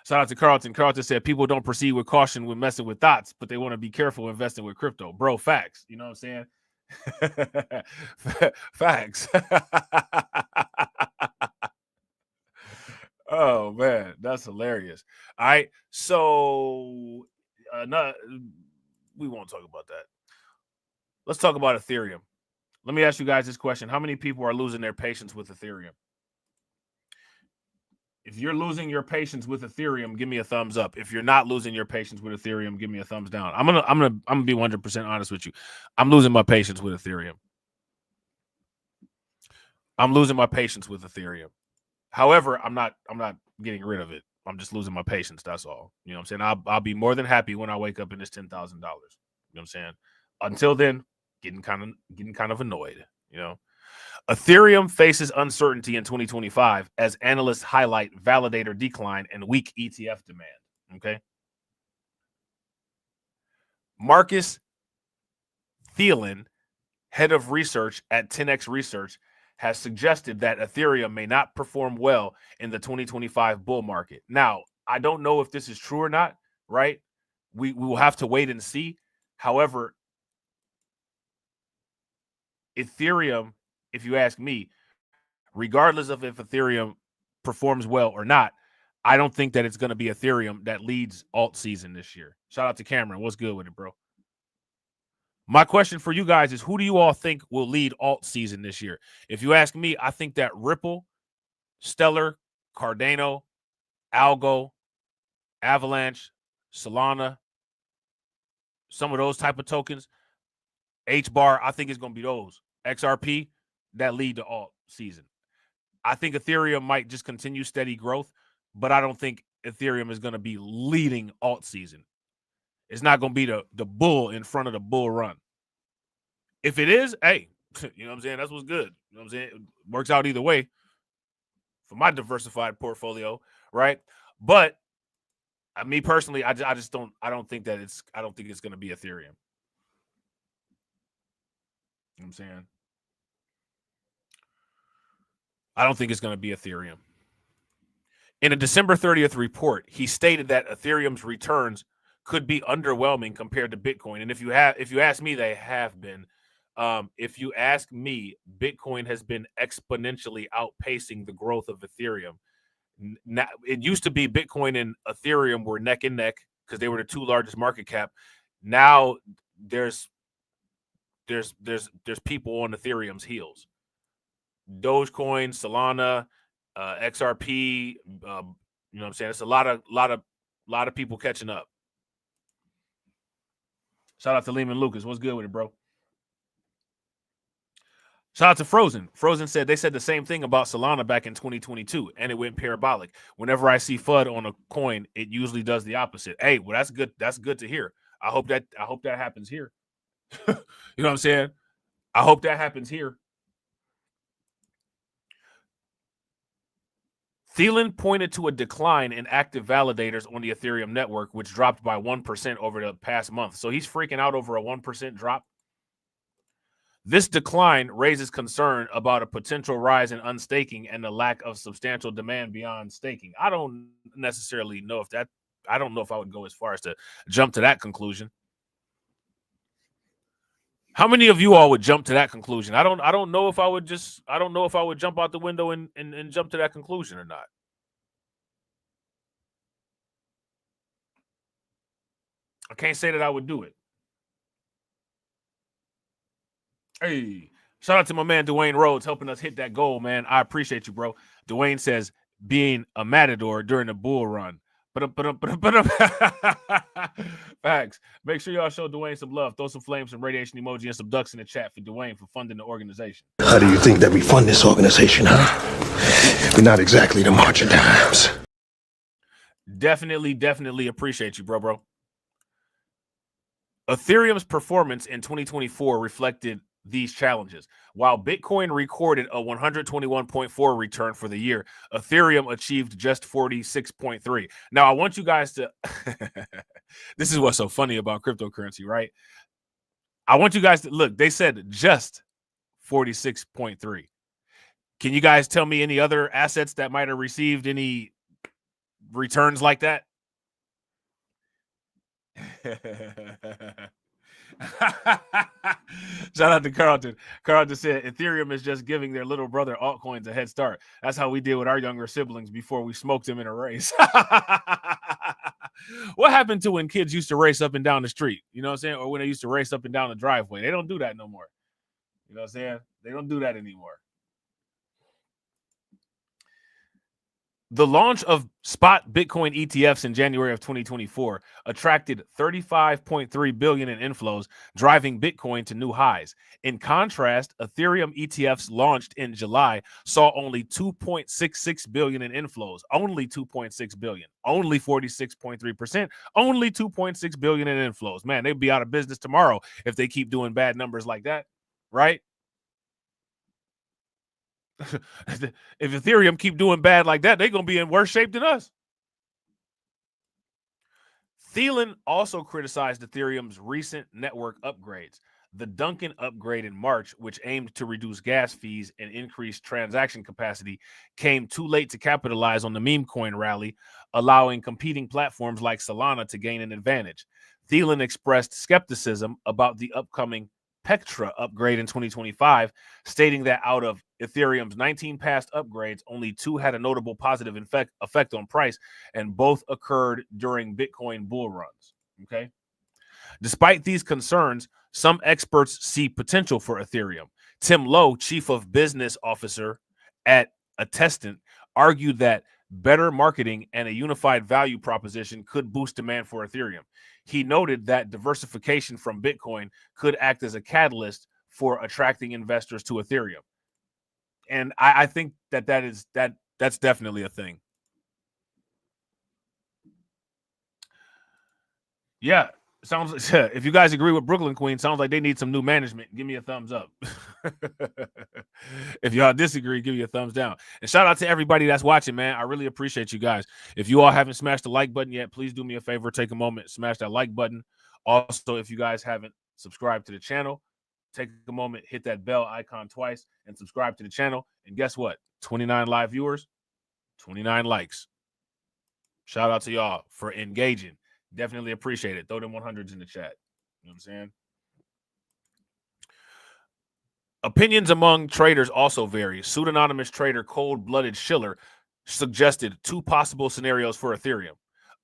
Shout out to Carlton. Carlton said people don't proceed with caution when messing with thoughts, but they want to be careful investing with crypto. Bro, facts. You know what I'm saying? Facts. Oh man, that's hilarious. All right, so we won't talk about that. Let's talk about Ethereum. Let me ask you guys this question: how many people are losing their patience with Ethereum? If you're losing your patience with Ethereum, give me a thumbs up. If you're not losing your patience with Ethereum, give me a thumbs down. I'm gonna be 100% honest with you. I'm losing my patience with Ethereum. I'm losing my patience with Ethereum. However, I'm not getting rid of it. I'm just losing my patience. That's all. You know what I'm saying? I'll be more than happy when I wake up and it's $10,000. You know what I'm saying? Until then, getting kind of annoyed, you know. Ethereum faces uncertainty in 2025 as analysts highlight validator decline and weak ETF demand. Okay. Marcus Thielen, head of research at 10x Research, has suggested that Ethereum may not perform well in the 2025 bull market. Now, I don't know if this is true or not, right? We will have to wait and see. However, Ethereum, if you ask me, regardless of if Ethereum performs well or not, I don't think that it's going to be Ethereum that leads alt season this year. Shout out to Cameron. What's good with it, bro? My question for you guys is, who do you all think will lead alt season this year? If you ask me, I think that Ripple, Stellar, Cardano, Algo, Avalanche, Solana, some of those type of tokens, HBAR, I think it's going to be those. XRP, that lead to alt season. I think Ethereum might just continue steady growth, but I don't think Ethereum is going to be leading alt season. It's not going to be the bull in front of the bull run. If it is, hey, you know what I'm saying? That's what's good. You know what I'm saying? It works out either way for my diversified portfolio, right? But me personally, I don't think it's going to be Ethereum. You know what I'm saying? I don't think it's going to be Ethereum. In a December 30th report, he stated that Ethereum's returns could be underwhelming compared to Bitcoin. And if you ask me, they have been. If you ask me, Bitcoin has been exponentially outpacing the growth of Ethereum. Now, it used to be Bitcoin and Ethereum were neck and neck because they were the two largest market cap. Now there's people on Ethereum's heels. Dogecoin, Solana, XRP, you know what I'm saying? It's a lot of people catching up. Shout out to Lehman Lucas. What's good with it, bro? Shout out to Frozen. Frozen said they said the same thing about Solana back in 2022, and it went parabolic. Whenever I see FUD on a coin, it usually does the opposite. Hey, well, that's good. That's good to hear. I hope that happens here. You know what I'm saying? I hope that happens here. Thielen pointed to a decline in active validators on the Ethereum network, which dropped by 1% over the past month. So he's freaking out over a 1% drop. This decline raises concern about a potential rise in unstaking and the lack of substantial demand beyond staking. I don't necessarily know if I don't know if I would go as far as to jump to that conclusion. How many of you all would jump to that conclusion? I don't know if I would jump out the window and jump to that conclusion or not. I can't say that I would do it. Hey, shout out to my man Dwayne Rhodes helping us hit that goal, man. I appreciate you, bro. Dwayne says being a matador during the bull run. Facts. Make sure y'all show Dwayne some love. Throw some flames, some radiation emoji, and some ducks in the chat for Dwayne for funding the organization. How do you think that we fund this organization, huh? We're not exactly the march of dimes. Definitely appreciate you, bro. Ethereum's performance in 2024 reflected these challenges. While Bitcoin recorded a 121.4 return for the year, Ethereum achieved just 46.3. Now, I want you guys to this is what's so funny about cryptocurrency, right? I want you guys to look, they said just 46.3. Can you guys tell me any other assets that might have received any returns like that? Shout out to Carlton. Carlton said Ethereum is just giving their little brother altcoins a head start. That's how we deal with our younger siblings before we smoked them in a race. What happened to when kids used to race up and down the street? You know what I'm saying? Or when they used to race up and down the driveway. They don't do that no more. You know what I'm saying? They don't do that anymore. The launch of spot Bitcoin ETFs in January of 2024 attracted $35.3 billion in inflows, driving Bitcoin to new highs. In contrast, Ethereum ETFs launched in July saw only $2.66 billion in inflows. Only $2.6 billion. Only 46.3%. Only $2.6 billion in inflows. Man, they'd be out of business tomorrow if they keep doing bad numbers like that, right? If Ethereum keep doing bad like that, they're going to be in worse shape than us. Thielen also criticized Ethereum's recent network upgrades. The Duncan upgrade in March, which aimed to reduce gas fees and increase transaction capacity, came too late to capitalize on the meme coin rally, allowing competing platforms like Solana to gain an advantage. Thielen expressed skepticism about the upcoming Pectra upgrade in 2025, stating that out of Ethereum's 19 past upgrades, only 2 had a notable positive effect on price, and both occurred during Bitcoin bull runs. Okay. Despite these concerns, some experts see potential for Ethereum. Tim Lowe, chief of business officer at Attestant, argued that better marketing and a unified value proposition could boost demand for Ethereum. He noted that diversification from Bitcoin could act as a catalyst for attracting investors to Ethereum. And I think that's definitely a thing. Yeah. Sounds like, if you guys agree with Brooklyn Queen, sounds like they need some new management. Give me a thumbs up. If y'all disagree, give me a thumbs down. And shout out to everybody that's watching, man. I really appreciate you guys. If you all haven't smashed the like button yet, please do me a favor. Take a moment, smash that like button. Also, if you guys haven't subscribed to the channel, take a moment, hit that bell icon twice, and subscribe to the channel. And guess what? 29 live viewers, 29 likes. Shout out to y'all for engaging. Definitely appreciate it. Throw them 100s in the chat. You know what I'm saying? Opinions among traders also vary. Pseudonymous trader Cold-Blooded Schiller suggested 2 possible scenarios for Ethereum: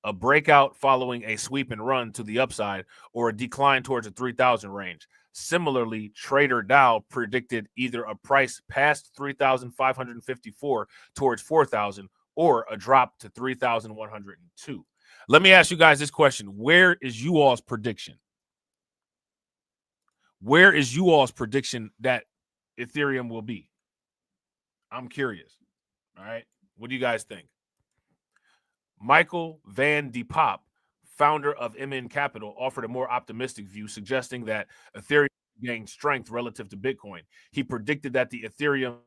a breakout following a sweep and run to the upside, or a decline towards the 3,000 range. Similarly, Trader Dow predicted either a price past 3,554 towards 4,000, or a drop to 3,102. Let me ask you guys this question. Where is you all's prediction? Where is you all's prediction that Ethereum will be? I'm curious. All right. What do you guys think? Michael Van de Pop, founder of MN Capital, offered a more optimistic view, suggesting that Ethereum gained strength relative to Bitcoin. He predicted that the Ethereum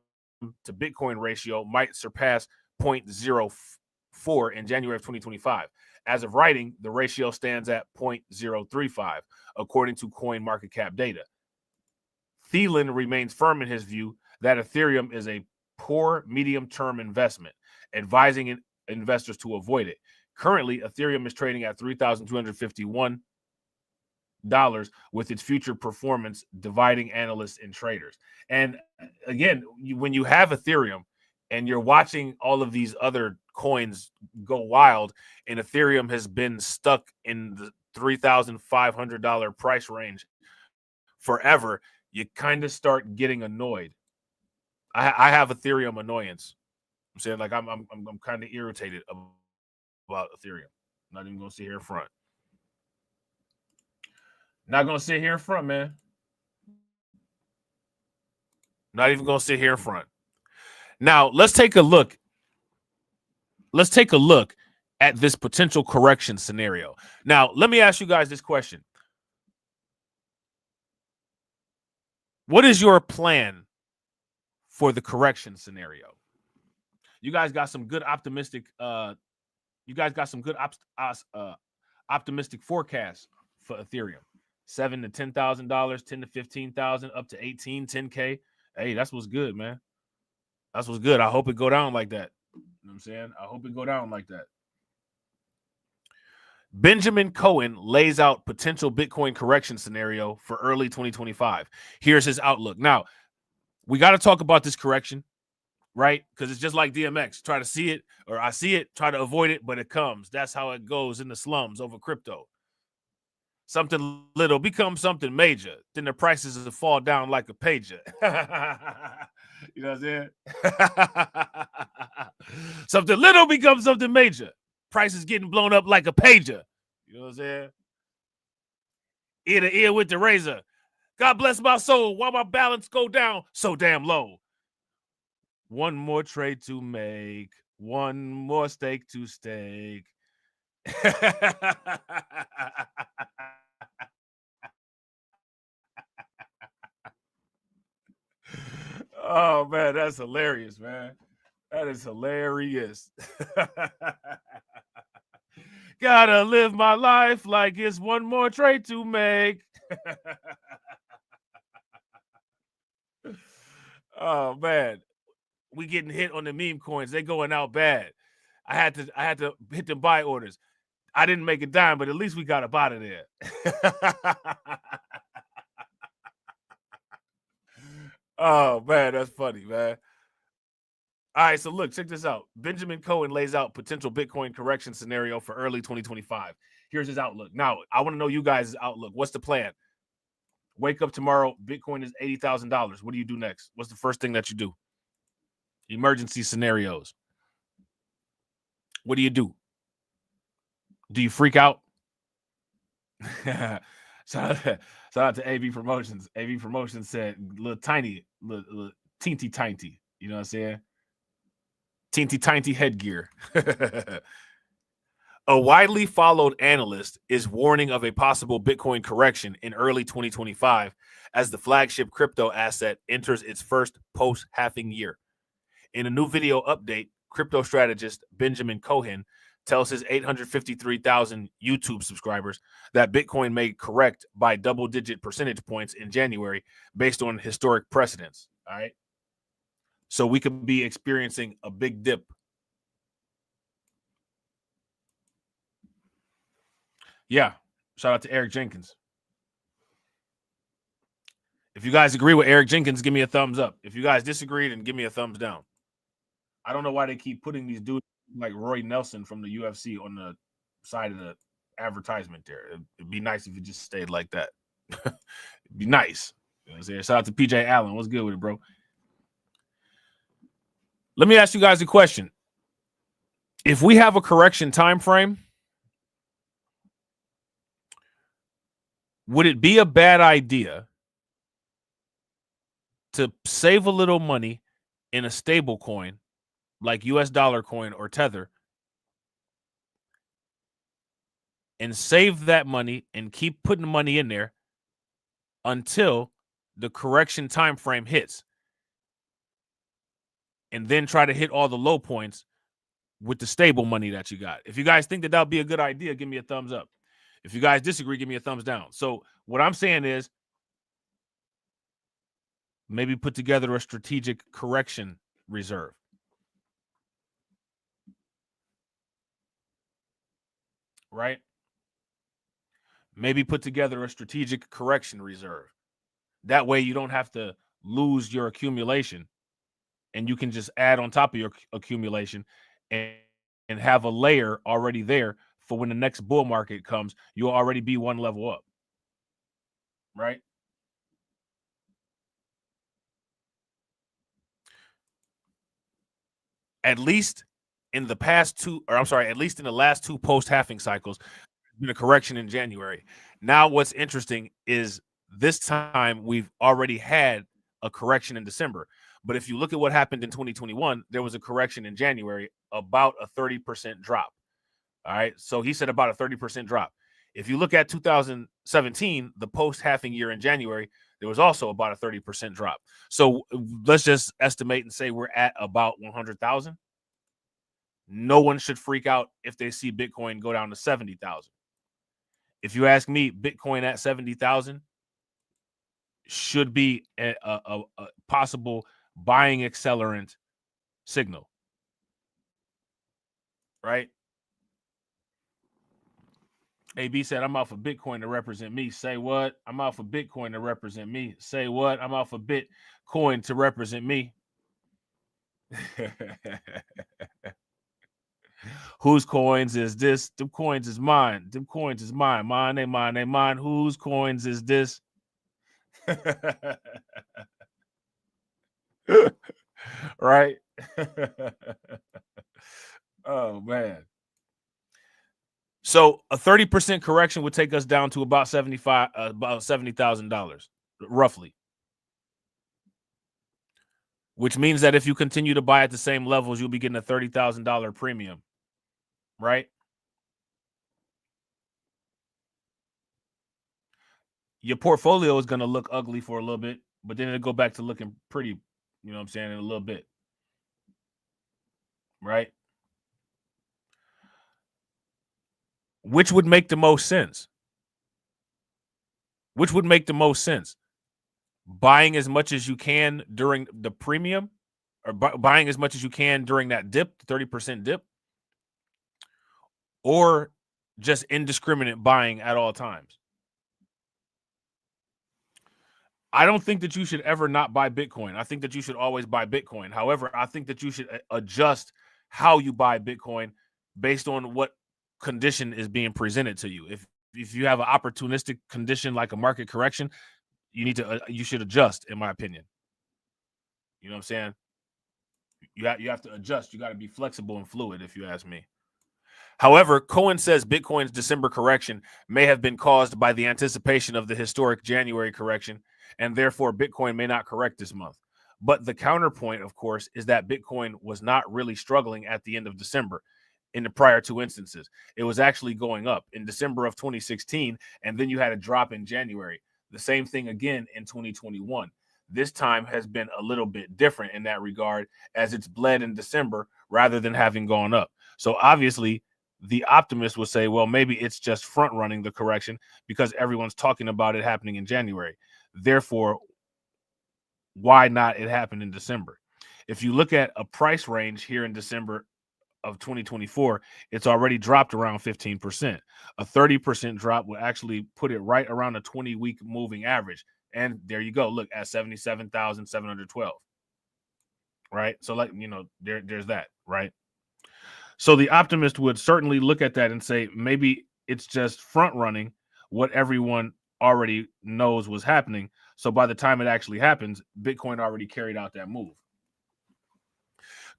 to Bitcoin ratio might surpass 0.04 in January of 2025. As of writing, the ratio stands at 0.035, according to CoinMarketCap data. Thielen remains firm in his view that Ethereum is a poor medium-term investment, advising investors to avoid it. Currently, Ethereum is trading at $3,251, with its future performance dividing analysts and traders. And again, when you have Ethereum and you're watching all of these other coins go wild, and Ethereum has been stuck in the $3,500 price range forever, you kind of start getting annoyed. I have Ethereum annoyance. I'm saying, like, I'm kind of irritated about Ethereum. Not even gonna sit here in front. Not gonna sit here in front, man. Not even gonna sit here in front. Now, let's take a look. Let's take a look at this potential correction scenario. Now, let me ask you guys this question. What is your plan for the correction scenario? You guys got some good optimistic optimistic forecasts for Ethereum. $7,000 to $10,000, $10,000 to $15,000, up to $18,000, $10K. Hey, that's what's good, man. That's what's good. I hope it go down like that. You know what I'm saying? I hope it go down like that. Benjamin Cohen lays out potential Bitcoin correction scenario for early 2025. Here's his outlook. Now, we got to talk about this correction, right? Because it's just like DMX. Try to see it, or I see it, try to avoid it, but it comes. That's how it goes in the slums over crypto. Something little becomes something major. Then the prices will fall down like a pager. You know what I'm saying? Something little becomes something major. Prices getting blown up like a pager. You know what I'm saying? Ear to ear with the razor. God bless my soul while my balance go down so damn low. One more trade to make. One more stake to stake. Oh man, that's hilarious, man. That is hilarious. Gotta live my life like it's one more trade to make. Oh man, we getting hit on the meme coins. They going out bad. I had to hit the buy orders. I didn't make a dime, but at least we got up out of there. Oh man, that's funny, man. All right, so look, check this out. Benjamin Cohen lays out potential Bitcoin correction scenario for early 2025. Here's his outlook. Now, I want to know you guys' outlook. What's the plan? Wake up tomorrow, Bitcoin is $80,000. What do you do next? What's the first thing that you do? Emergency scenarios. What do you do? Do you freak out? Shout out to AB Promotions. AB Promotions said little tiny, little teensy tiny. You know what I'm saying? Teensy tiny headgear. A widely followed analyst is warning of a possible Bitcoin correction in early 2025 as the flagship crypto asset enters its first post-halving year. In a new video update, crypto strategist Benjamin Cohen tells his 853,000 YouTube subscribers that Bitcoin may correct by double-digit percentage points in January based on historic precedents. All right. So we could be experiencing a big dip. Yeah. Shout out to Eric Jenkins. If you guys agree with Eric Jenkins, give me a thumbs up. If you guys disagree, then give me a thumbs down. I don't know why they keep putting these dudes like Roy Nelson from the UFC on the side of the advertisement there. It'd be nice if it just stayed like that. It'd be nice. You know what I'm saying? Shout out to PJ Allen. What's good with it, bro? Let me ask you guys a question. If we have a correction time frame, would it be a bad idea to save a little money in a stable coin like US dollar coin or Tether and save that money and keep putting money in there until the correction time frame hits, and then try to hit all the low points with the stable money that you got? If you guys think that would be a good idea, give me a thumbs up. If you guys disagree, give me a thumbs down. So what I'm saying is maybe put together a strategic correction reserve. Right? Maybe put together a strategic correction reserve. That way you don't have to lose your accumulation, and you can just add on top of your accumulation and have a layer already there for when the next bull market comes. You'll already be one level up. Right? At least in the last two post-halving cycles, there's been a correction in January. Now what's interesting is this time we've already had a correction in December. But if you look at what happened in 2021, there was a correction in January, about a 30% drop. All right. So he said about a 30% drop. If you look at 2017, the post-halving year in January, there was also about a 30% drop. So let's just estimate and say we're at about 100,000. No one should freak out if they see Bitcoin go down to 70,000. If you ask me, Bitcoin at 70,000 should be a possible buying accelerant signal. Right? AB said, I'm out for Bitcoin to represent me. Say what? I'm out for Bitcoin to represent me. Say what? I'm out for Bitcoin to represent me. Whose coins is this? Them coins is mine. Them coins is mine. Mine, they mine, they mine. Whose coins is this? Right? Oh, man. So a 30% correction would take us down to about $70,000, roughly. Which means that if you continue to buy at the same levels, you'll be getting a $30,000 premium, right? Your portfolio is going to look ugly for a little bit, but then it'll go back to looking pretty You know what I'm saying? In a little bit. Right? Which would make the most sense? Which would make the most sense? Buying as much as you can during the premium, or buying as much as you can during that dip, 30% dip, or just indiscriminate buying at all times. I don't think that you should ever not buy Bitcoin. I think that you should always buy Bitcoin. However, I think that you should adjust how you buy Bitcoin based on what condition is being presented to you. If you have an opportunistic condition like a market correction, you should adjust, in my opinion. You know what I'm saying? You have to adjust. You got to be flexible and fluid, if you ask me. However, Cohen says Bitcoin's December correction may have been caused by the anticipation of the historic January correction, and therefore Bitcoin may not correct this month. But the counterpoint, of course, is that Bitcoin was not really struggling at the end of December in the prior two instances. It was actually going up in December of 2016, and then you had a drop in January. The same thing again in 2021. This time has been a little bit different in that regard, as it's bled in December rather than having gone up. So obviously, the optimist would say, well, maybe it's just front running the correction because everyone's talking about it happening in January. Therefore, why not it happen in December? If you look at a price range here in December of 2024, it's already dropped around 15%. A 30% drop would actually put it right around a 20-week moving average. And there you go. Look at 77,712. Right. So, like, there's that. Right. So the optimist would certainly look at that and say, maybe it's just front running what everyone already knows was happening. So by the time it actually happens, Bitcoin already carried out that move.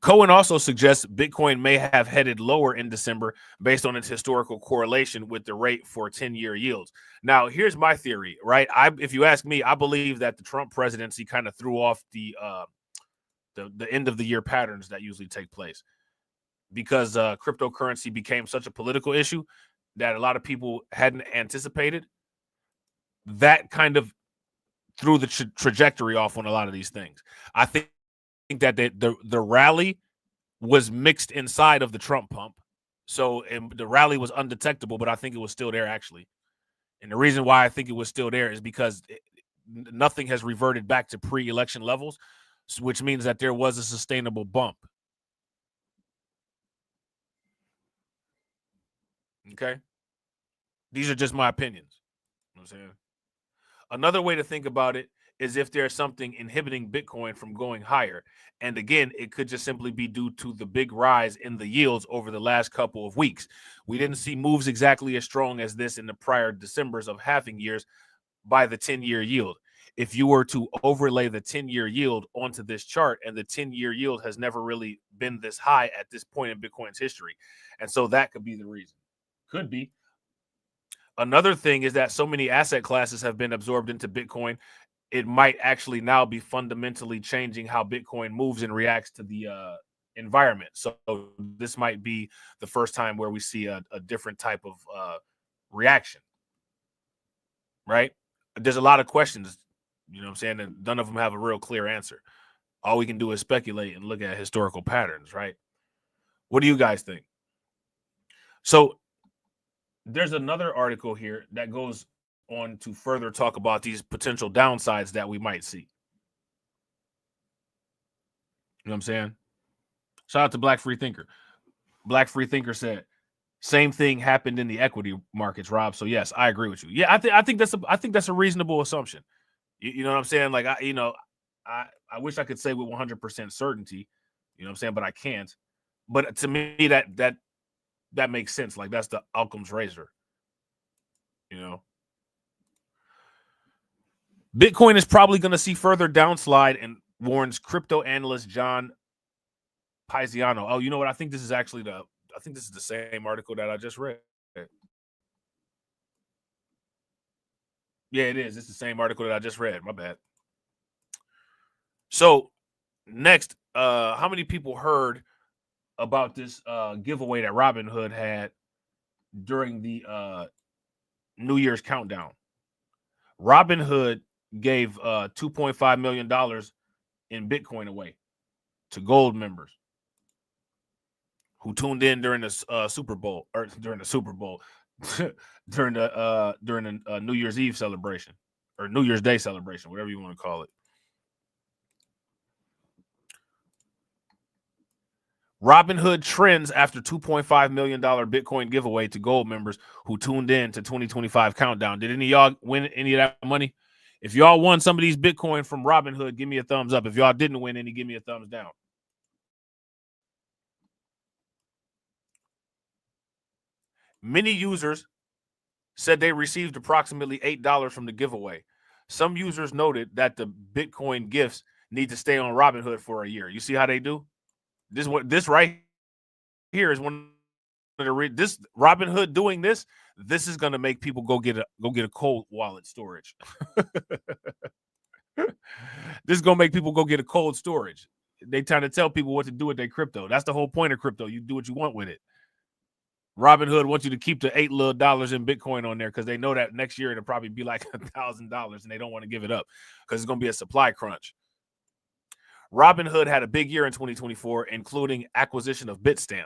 Cohen also suggests Bitcoin may have headed lower in December based on its historical correlation with the rate for 10-year yields. Now, here's my theory, right? If you ask me, I believe that the Trump presidency kind of threw off the end of the year patterns that usually take place, because cryptocurrency became such a political issue that a lot of people hadn't anticipated. That kind of threw the trajectory off on a lot of these things. I think that the rally was mixed inside of the Trump pump. So the rally was undetectable, but I think it was still there, actually. And the reason why I think it was still there is because nothing has reverted back to pre-election levels, which means that there was a sustainable bump. Okay? These are just my opinions. You know what I'm saying? Another way to think about it is if there's something inhibiting Bitcoin from going higher. And again, it could just simply be due to the big rise in the yields over the last couple of weeks. We didn't see moves exactly as strong as this in the prior Decembers of halving years by the 10-year yield. If you were to overlay the 10-year yield onto this chart, and the 10-year yield has never really been this high at this point in Bitcoin's history. And so that could be the reason. Could be. Another thing is that so many asset classes have been absorbed into Bitcoin, it might actually now be fundamentally changing how Bitcoin moves and reacts to the environment. So this might be the first time where we see a different type of reaction, right? There's a lot of questions, you know what I'm saying, and none of them have a real clear answer. All we can do is speculate and look at historical patterns, right? What do you guys think? So there's another article here that goes on to further talk about these potential downsides that we might see. You know what I'm saying? Shout out to Black Free Thinker. Black Free Thinker said, same thing happened in the equity markets, Rob. So yes, I agree with you. Yeah, I think that's a reasonable assumption. You know what I'm saying? Like, I wish I could say with 100% certainty, you know what I'm saying, but I can't. But to me, that makes sense. Like, that's the Occam's razor. You know, Bitcoin is probably going to see further downslide, and warns crypto analyst John Paisiano. Oh, you know what? I think this is the same article that I just read. Yeah, it is. It's the same article that I just read. My bad. So next, how many people heard about this giveaway that Robinhood had during the New Year's countdown? Robinhood gave $2.5 million in Bitcoin away to gold members who tuned in during the Super Bowl or during the Super Bowl during the New Year's Eve celebration or New Year's Day celebration, whatever you want to call it. Robinhood trends after $2.5 million Bitcoin giveaway to gold members who tuned in to 2025 countdown. Did any of y'all win any of that money? If y'all won some of these Bitcoin from Robinhood, give me a thumbs up. If y'all didn't win any, give me a thumbs down. Many users said they received approximately $8 from the giveaway. Some users noted that the Bitcoin gifts need to stay on Robinhood for a year. You see how they do? This right here is one of the this Robinhood doing this. This is going to make people go get a cold wallet storage. This is going to make people go get a cold storage. They trying to tell people what to do with their crypto. That's the whole point of crypto. You do what you want with it. Robinhood wants you to keep the $8 little in Bitcoin on there because they know that next year it'll probably be like $1,000 and they don't want to give it up because it's going to be a supply crunch. Robinhood had a big year in 2024, including acquisition of Bitstamp.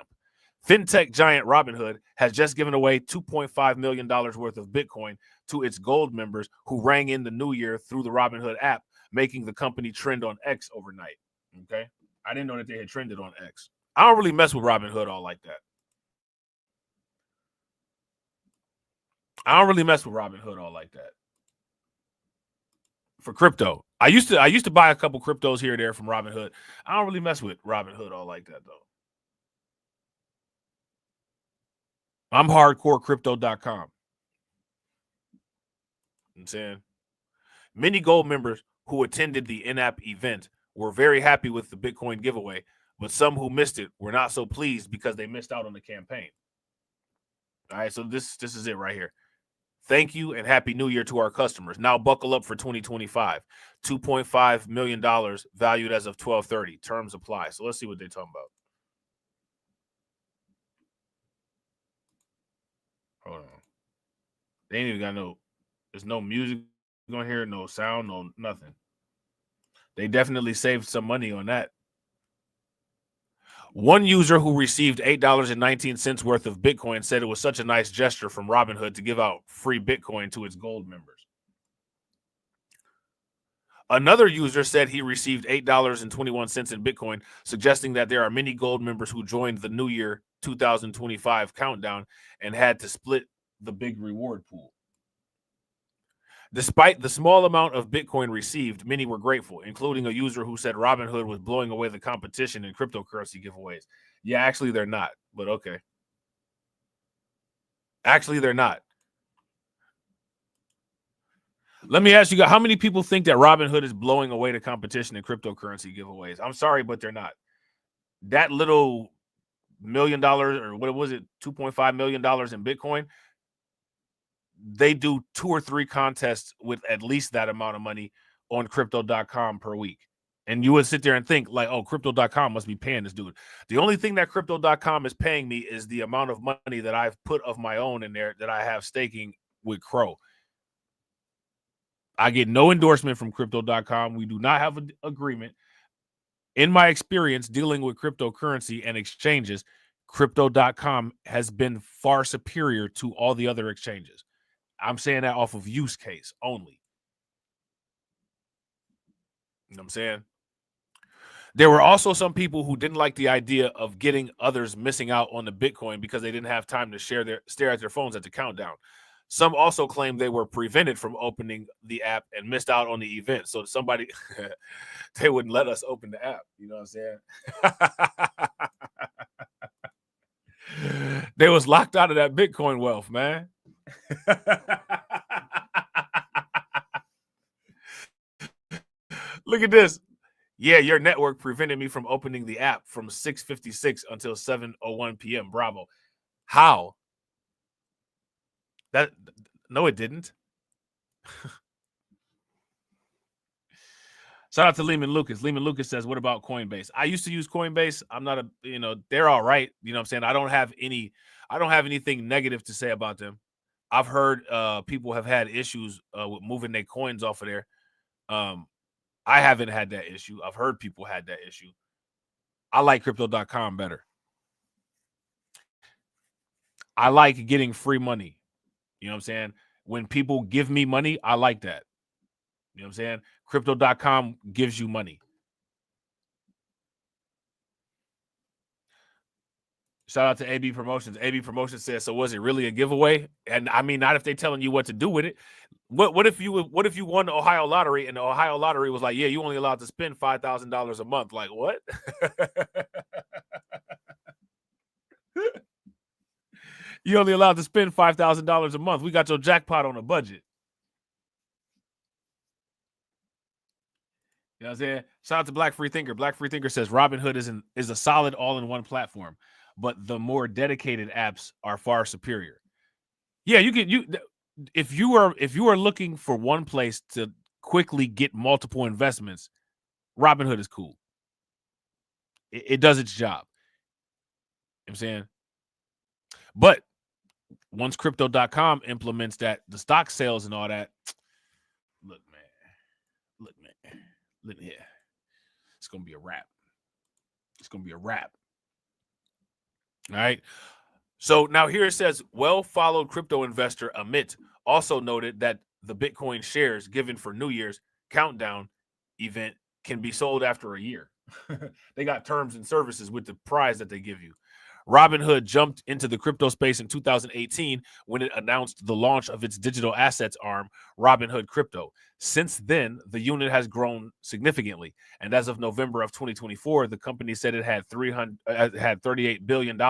Fintech giant Robinhood has just given away $2.5 million worth of Bitcoin to its gold members who rang in the new year through the Robinhood app, making the company trend on X overnight. Okay? I didn't know that they had trended on X. I don't really mess with Robinhood all like that. I don't really mess with Robinhood all like that. For crypto. I used to buy a couple cryptos here or there from Robinhood. I don't really mess with Robinhood all like that, though. I'm hardcorecrypto.com. I'm saying many gold members who attended the in-app event were very happy with the Bitcoin giveaway, but some who missed it were not so pleased because they missed out on the campaign. All right, so this is it right here. Thank you and Happy New Year to our customers. Now buckle up for 2025. $2.5 million valued as of 12/30. Terms apply. So let's see what they're talking about. Hold on. They ain't even got there's no music on here, no sound, no nothing. They definitely saved some money on that. One user who received $8.19 worth of Bitcoin said it was such a nice gesture from Robinhood to give out free Bitcoin to its gold members. Another user said he received $8.21 in Bitcoin, suggesting that there are many gold members who joined the New Year 2025 countdown and had to split the big reward pool. Despite the small amount of Bitcoin received, many were grateful, including a user who said Robinhood was blowing away the competition in cryptocurrency giveaways. Yeah, actually, they're not, but okay. Actually, they're not. Let me ask you, how many people think that Robinhood is blowing away the competition in cryptocurrency giveaways? I'm sorry, but they're not. That little $1 million, or what was it, $2.5 million in Bitcoin, they do 2 or 3 contests with at least that amount of money on crypto.com per week. And you would sit there and think like, oh, crypto.com must be paying this dude. The only thing that crypto.com is paying me is the amount of money that I've put of my own in there that I have staking with Crow. I get no endorsement from crypto.com. We do not have an agreement. In my experience dealing with cryptocurrency and exchanges, crypto.com has been far superior to all the other exchanges. I'm saying that off of use case only. You know what I'm saying? There were also some people who didn't like the idea of getting others missing out on the Bitcoin because they didn't have time to stare at their phones at the countdown. Some also claimed they were prevented from opening the app and missed out on the event. So somebody, they wouldn't let us open the app. You know what I'm saying? They was locked out of that Bitcoin wealth, man. Look at this. Yeah, your network prevented me from opening the app from 6:56 until 7:01 p.m. Bravo. How? No, it didn't. Shout out to Lehman Lucas. Lehman Lucas says, what about Coinbase? I used to use Coinbase. I'm not they're all right. You know what I'm saying? I don't have anything negative to say about them. I've heard people have had issues with moving their coins off of there. I haven't had that issue. I've heard people had that issue. I like crypto.com better. I like getting free money. You know what I'm saying? When people give me money, I like that. You know what I'm saying? Crypto.com gives you money. Shout out to AB Promotions. AB Promotions says, so was it really a giveaway? And I mean, not if they're telling you what to do with it. What if you won the Ohio lottery and the Ohio lottery was like, yeah, you only allowed to spend $5,000 a month? Like, what? You only allowed to spend $5,000 a month. We got your jackpot on a budget. You know what I'm saying? Shout out to Black Free Thinker. Black Free Thinker says Robinhood is a solid all-in-one platform, but the more dedicated apps are far superior. Yeah, if you are looking for one place to quickly get multiple investments, Robinhood is cool. It does its job. You know what I'm saying? But once crypto.com implements that, the stock sales and all that, look, yeah, it's gonna be a wrap. It's gonna be a wrap. All right. So now here it says, well-followed crypto investor Amit also noted that the Bitcoin shares given for New Year's countdown event can be sold after a year. They got terms and services with the prize that they give you. Robinhood jumped into the crypto space in 2018 when it announced the launch of its digital assets arm, Robinhood Crypto. Since then, the unit has grown significantly, and as of November of 2024, the company said it had $38 billion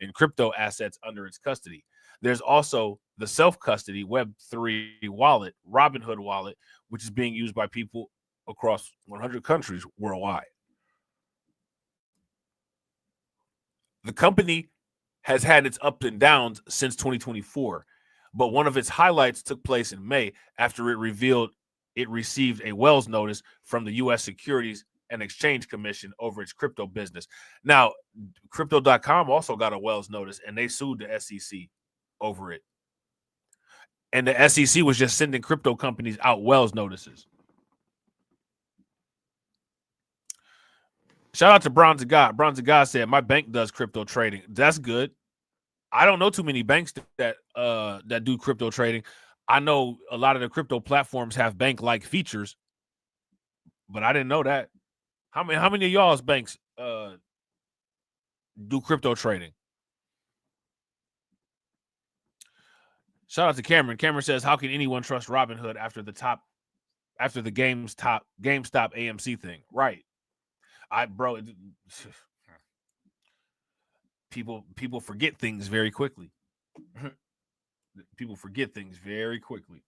in crypto assets under its custody. There's also the self-custody Web3 wallet, Robinhood Wallet, which is being used by people across 100 countries worldwide. The company has had its ups and downs since 2024, but one of its highlights took place in May after it revealed it received a Wells notice from the U.S. Securities and Exchange Commission over its crypto business. Now, Crypto.com also got a Wells notice, and they sued the SEC over it. And the SEC was just sending crypto companies out Wells notices. Shout out to Bronze of God. Bronze of God said, my bank does crypto trading. That's good. I don't know too many banks that do crypto trading. I know a lot of the crypto platforms have bank-like features, but I didn't know that. How many of y'all's banks do crypto trading? Shout out to Cameron. Cameron says, how can anyone trust Robinhood after the GameStop AMC thing? Right. People forget things very quickly. People forget things very quickly.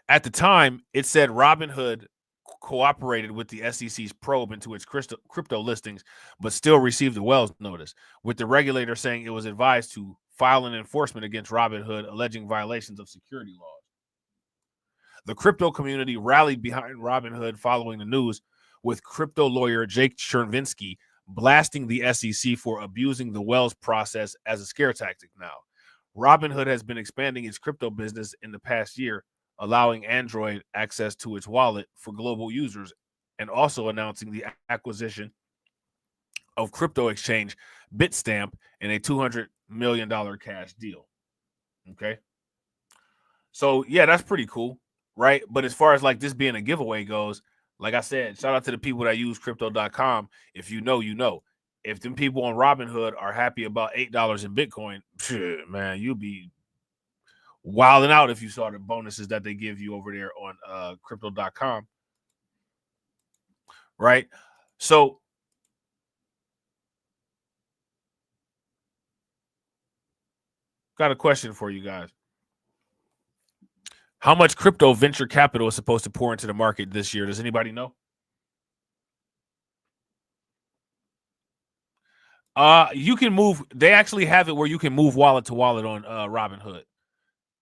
At the time, it said Robinhood cooperated with the SEC's probe into its crypto listings, but still received a Wells notice, with the regulator saying it was advised to file an enforcement against Robinhood, alleging violations of security laws. The crypto community rallied behind Robinhood following the news, with crypto lawyer Jake Chervinsky blasting the SEC for abusing the Wells process as a scare tactic now. Robinhood has been expanding its crypto business in the past year, allowing Android access to its wallet for global users, and also announcing the acquisition of crypto exchange Bitstamp in a $200 million cash deal. Okay. So, yeah, that's pretty cool, right? But as far as like this being a giveaway goes, like I said, shout out to the people that use crypto.com. If you know, you know. If them people on Robinhood are happy about $8 in Bitcoin, man, you'll be wilding out if you saw the bonuses that they give you over there on crypto.com. Right? So got a question for you guys. How much crypto venture capital is supposed to pour into the market this year? Does anybody know? You can move. They actually have it where you can move wallet to wallet on Robinhood.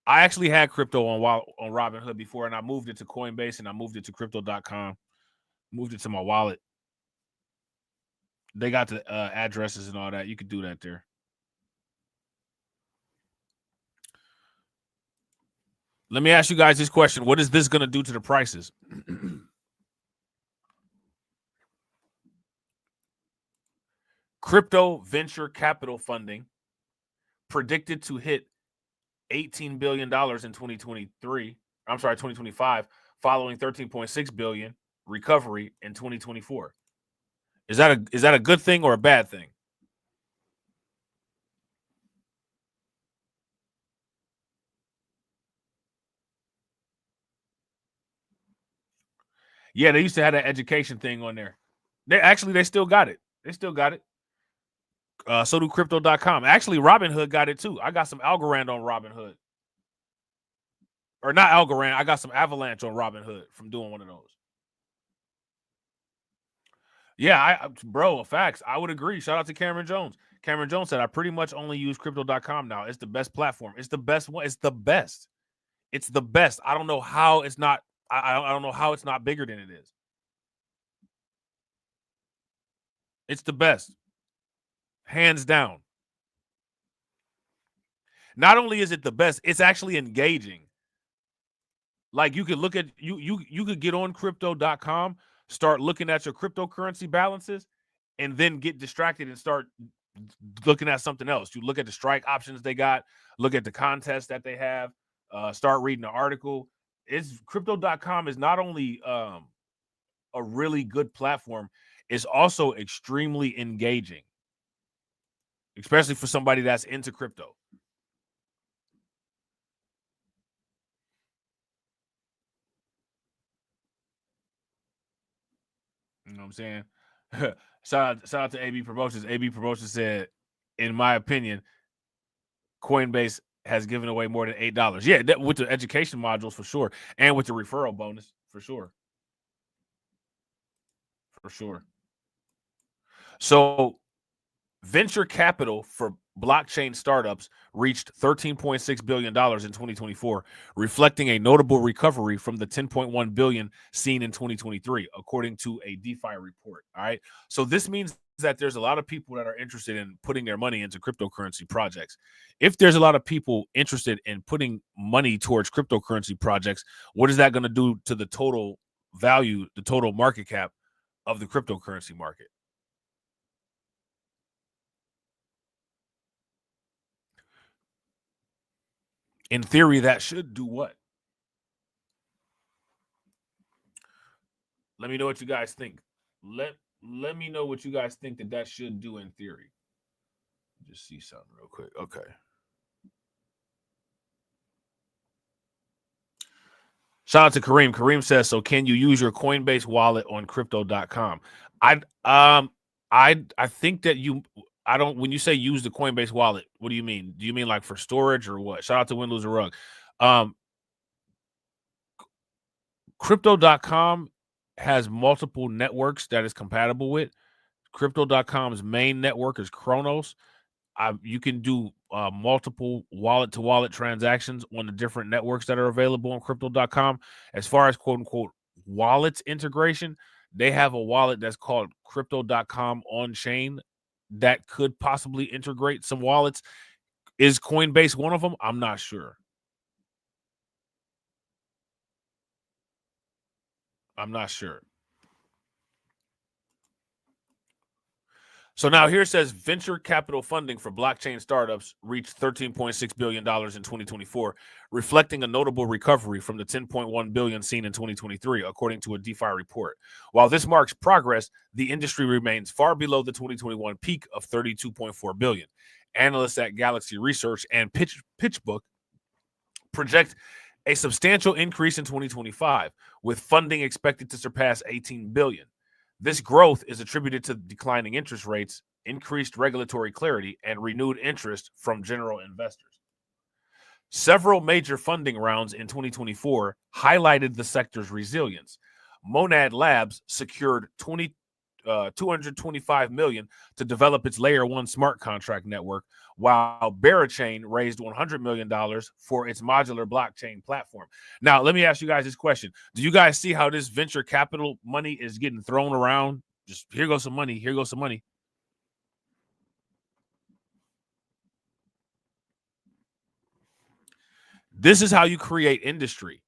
I actually had crypto on Robinhood before, and I moved it to Coinbase, and I moved it to crypto.com, moved it to my wallet. They got the addresses and all that. You could do that there. Let me ask you guys this question. What is this going to do to the prices? Crypto venture capital funding predicted to hit $18 billion in 2023. I'm sorry, 2025, following $13.6 billion recovery in 2024. Is that a good thing or a bad thing? Yeah, they used to have that education thing on there. They still got it. They still got it. So do crypto.com. Actually, Robinhood got it too. I got some Algorand on Robinhood. Or not Algorand. I got some Avalanche on Robinhood from doing one of those. Yeah, bro, facts. I would agree. Shout out to Cameron Jones. Cameron Jones said, I pretty much only use crypto.com now. It's the best platform. It's the best one. It's the best. It's the best. I don't know how it's not. I don't know how it's not bigger than it is. It's the best. Hands down. Not only is it the best, it's actually engaging. Like you could look at you could get on crypto.com, start looking at your cryptocurrency balances, and then get distracted and start looking at something else. You look at the strike options they got, look at the contests that they have, start reading the article. It's crypto.com is not only a really good platform, it's also extremely engaging, especially for somebody that's into crypto. You know what I'm saying? Shout out to AB Promotions. AB Promotions said, in my opinion, Coinbase has given away more than $8. Yeah, with the education modules for sure, and with the referral bonus for sure. For sure. So venture capital for blockchain startups reached $13.6 billion in 2024, reflecting a notable recovery from the $10.1 billion seen in 2023, according to a DeFi report. All right. So this means that there's a lot of people that are interested in putting their money into cryptocurrency projects. If there's a lot of people interested in putting money towards cryptocurrency projects, what is that going to do to the total value, the total market cap of the cryptocurrency market? In theory, that should do what? Let me know what you guys think. Let me know what you guys think that should do in theory. Just see something real quick. Okay. Shout out to Kareem. Kareem says, so can you use your Coinbase wallet on crypto.com? I think that when you say use the Coinbase wallet, what do you mean? Do you mean like for storage or what? Shout out to Win Lose a Rug. Crypto.com has multiple networks that is compatible with. Crypto.com's main network is Chronos. You can do multiple wallet-to-wallet transactions on the different networks that are available on Crypto.com. As far as quote-unquote wallets integration, they have a wallet that's called Crypto.com on-chain that could possibly integrate some wallets. Is Coinbase one of them? I'm not sure. I'm not sure. So now here it says venture capital funding for blockchain startups reached $13.6 billion in 2024, reflecting a notable recovery from the $10.1 billion seen in 2023, according to a DeFi report. While this marks progress, the industry remains far below the 2021 peak of $32.4 billion. Analysts at Galaxy Research and PitchBook project a substantial increase in 2025, with funding expected to surpass $18 billion. This growth is attributed to declining interest rates, increased regulatory clarity, and renewed interest from general investors. Several major funding rounds in 2024 highlighted the sector's resilience. Monad Labs secured $225 million to develop its Layer 1 smart contract network, while Berachain raised $100 million for its modular blockchain platform. Now, let me ask you guys this question. Do you guys see how this venture capital money is getting thrown around? Just here goes some money. Here goes some money. This is how you create industry.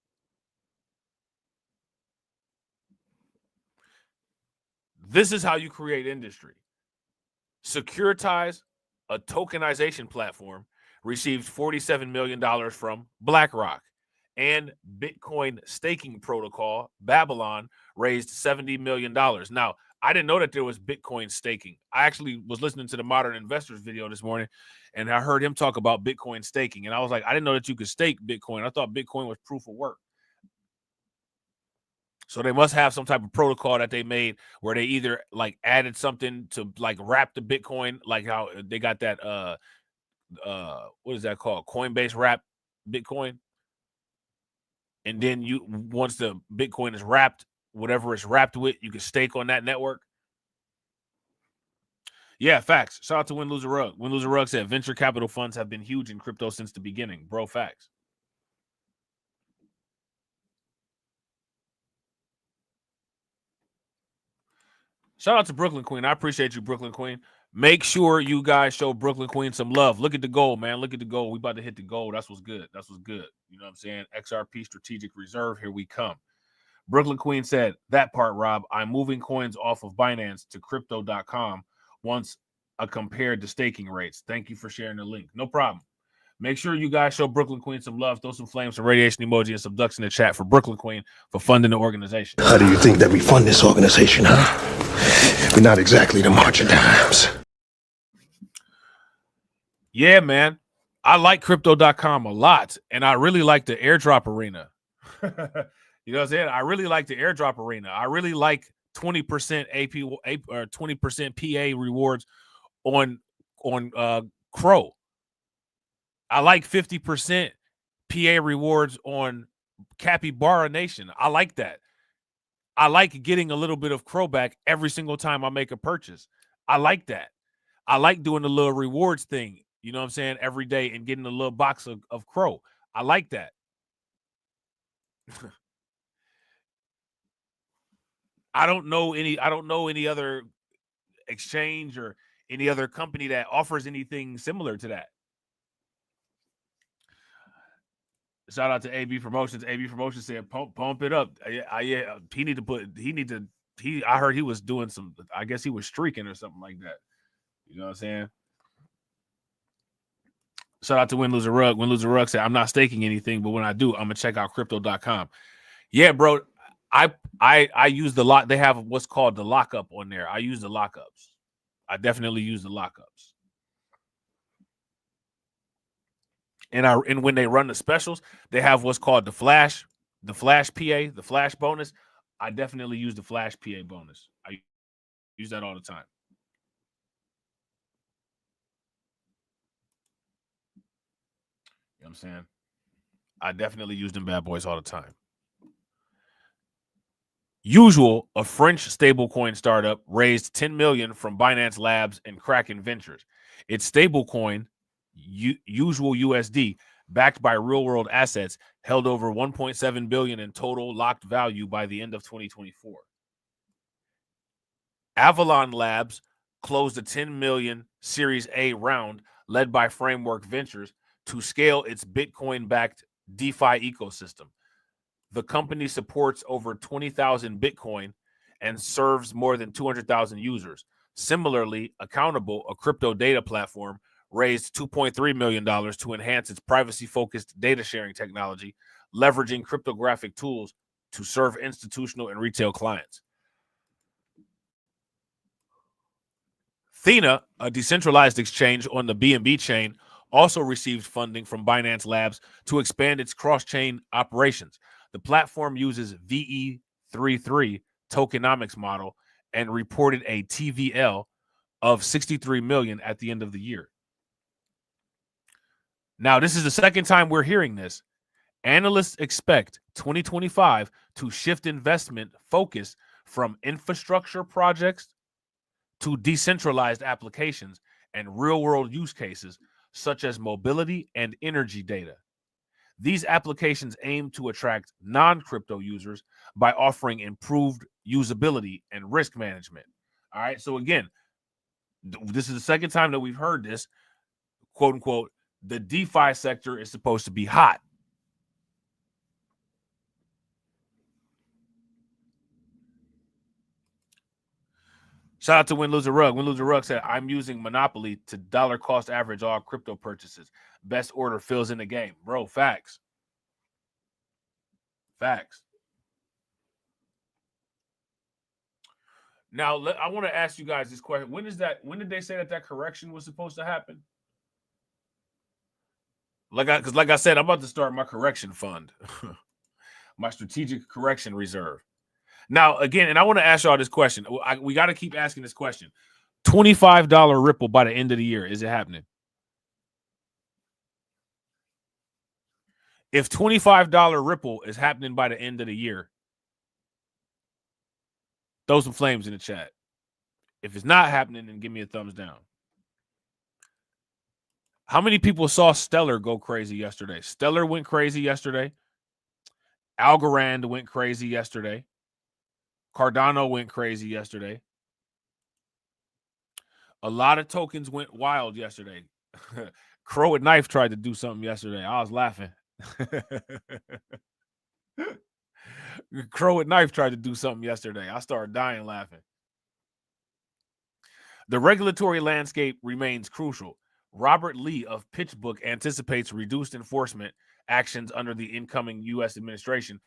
This is how you create industry. Securitize, a tokenization platform, received $47 million from BlackRock. And Bitcoin staking protocol, Babylon, raised $70 million. Now, I didn't know that there was Bitcoin staking. I actually was listening to the Modern Investors video this morning, and I heard him talk about Bitcoin staking. And I was like, I didn't know that you could stake Bitcoin. I thought Bitcoin was proof of work. So they must have some type of protocol that they made where they either like added something to like wrap the Bitcoin, like how they got that what is that called? Coinbase wrap Bitcoin. And then you, once the Bitcoin is wrapped, whatever it's wrapped with, you can stake on that network. Yeah, facts. Shout out to Win Loser Rug. Win Loser Rug said venture capital funds have been huge in crypto since the beginning. Bro, facts. Shout out to Brooklyn Queen. I appreciate you, Brooklyn Queen. Make sure you guys show Brooklyn Queen some love. Look at the goal, man. Look at the goal. We about to hit the goal. That's what's good. That's what's good. You know what I'm saying? XRP Strategic Reserve. Here we come. Brooklyn Queen said, that part, Rob, I'm moving coins off of Binance to crypto.com once I compared the staking rates. Thank you for sharing the link. No problem. Make sure you guys show Brooklyn Queen some love. Throw some flames, some radiation emoji, and some ducks in the chat for Brooklyn Queen for funding the organization. How do you think that we fund this organization, huh? We're not exactly the march of dimes. Yeah, man. I like crypto.com a lot, and I really like the airdrop arena. You know what I'm saying? I really like the airdrop arena. I really like 20% AP or 20% PA rewards on Crow. I like 50% PA rewards on Capybara Nation. I like that. I like getting a little bit of Crow back every single time I make a purchase. I like that. I like doing the little rewards thing, you know what I'm saying, every day and getting a little box of Crow. I like that. I don't know any other exchange or any other company that offers anything similar to that. Shout out to AB Promotions. AB Promotions said, pump it up. I heard he was doing some, I guess he was streaking or something like that. You know what I'm saying? Shout out to Win Loser Rug. Win Loser Rug said, I'm not staking anything, but when I do, I'm gonna check out crypto.com. Yeah, bro. I use the lock. They have what's called the lockup on there. I use the lockups. I definitely use the lockups. And when they run the specials, they have what's called the flash PA, the flash bonus. I definitely use the flash PA bonus. I use that all the time. You know what I'm saying? I definitely use them bad boys all the time. Usual, a French stablecoin startup, raised $10 million from Binance Labs and Kraken Ventures. Its stablecoin, Usual USD, backed by real-world assets, held over $1.7 billion in total locked value by the end of 2024. Avalon Labs closed a $10 million Series A round led by Framework Ventures to scale its Bitcoin-backed DeFi ecosystem. The company supports over 20,000 Bitcoin and serves more than 200,000 users. Similarly, Accountable, a crypto data platform, raised $2.3 million to enhance its privacy-focused data sharing technology, leveraging cryptographic tools to serve institutional and retail clients. Thena, a decentralized exchange on the BNB chain, also received funding from Binance Labs to expand its cross-chain operations. The platform uses VE33 tokenomics model and reported a TVL of 63 million at the end of the year. Now, this is the second time we're hearing this. Analysts expect 2025 to shift investment focus from infrastructure projects to decentralized applications and real-world use cases such as mobility and energy data. These applications aim to attract non-crypto users by offering improved usability and risk management. All right. So again, this is the second time that we've heard this, quote unquote, the DeFi sector is supposed to be hot. Shout out to Win Loser Rug. Win Loser Rug said, I'm using Monopoly to dollar cost average all crypto purchases. Best order fills in the game. Bro, facts. Facts. Now, I want to ask you guys this question. When did they say that correction was supposed to happen? Because like I said, I'm about to start my correction fund. My strategic correction reserve. Now, again, and I want to ask y'all this question. We got to keep asking this question. $25 Ripple by the end of the year. Is it happening? If $25 Ripple is happening by the end of the year, throw some flames in the chat. If it's not happening, then give me a thumbs down. How many people saw Stellar go crazy yesterday? Stellar went crazy yesterday. Algorand went crazy yesterday. Cardano went crazy yesterday. A lot of tokens went wild yesterday. Crow at Knife tried to do something yesterday. I was laughing. Crow at Knife tried to do something yesterday. I started dying laughing. The regulatory landscape remains crucial. Robert Lee of PitchBook anticipates reduced enforcement actions under the incoming U.S. administration,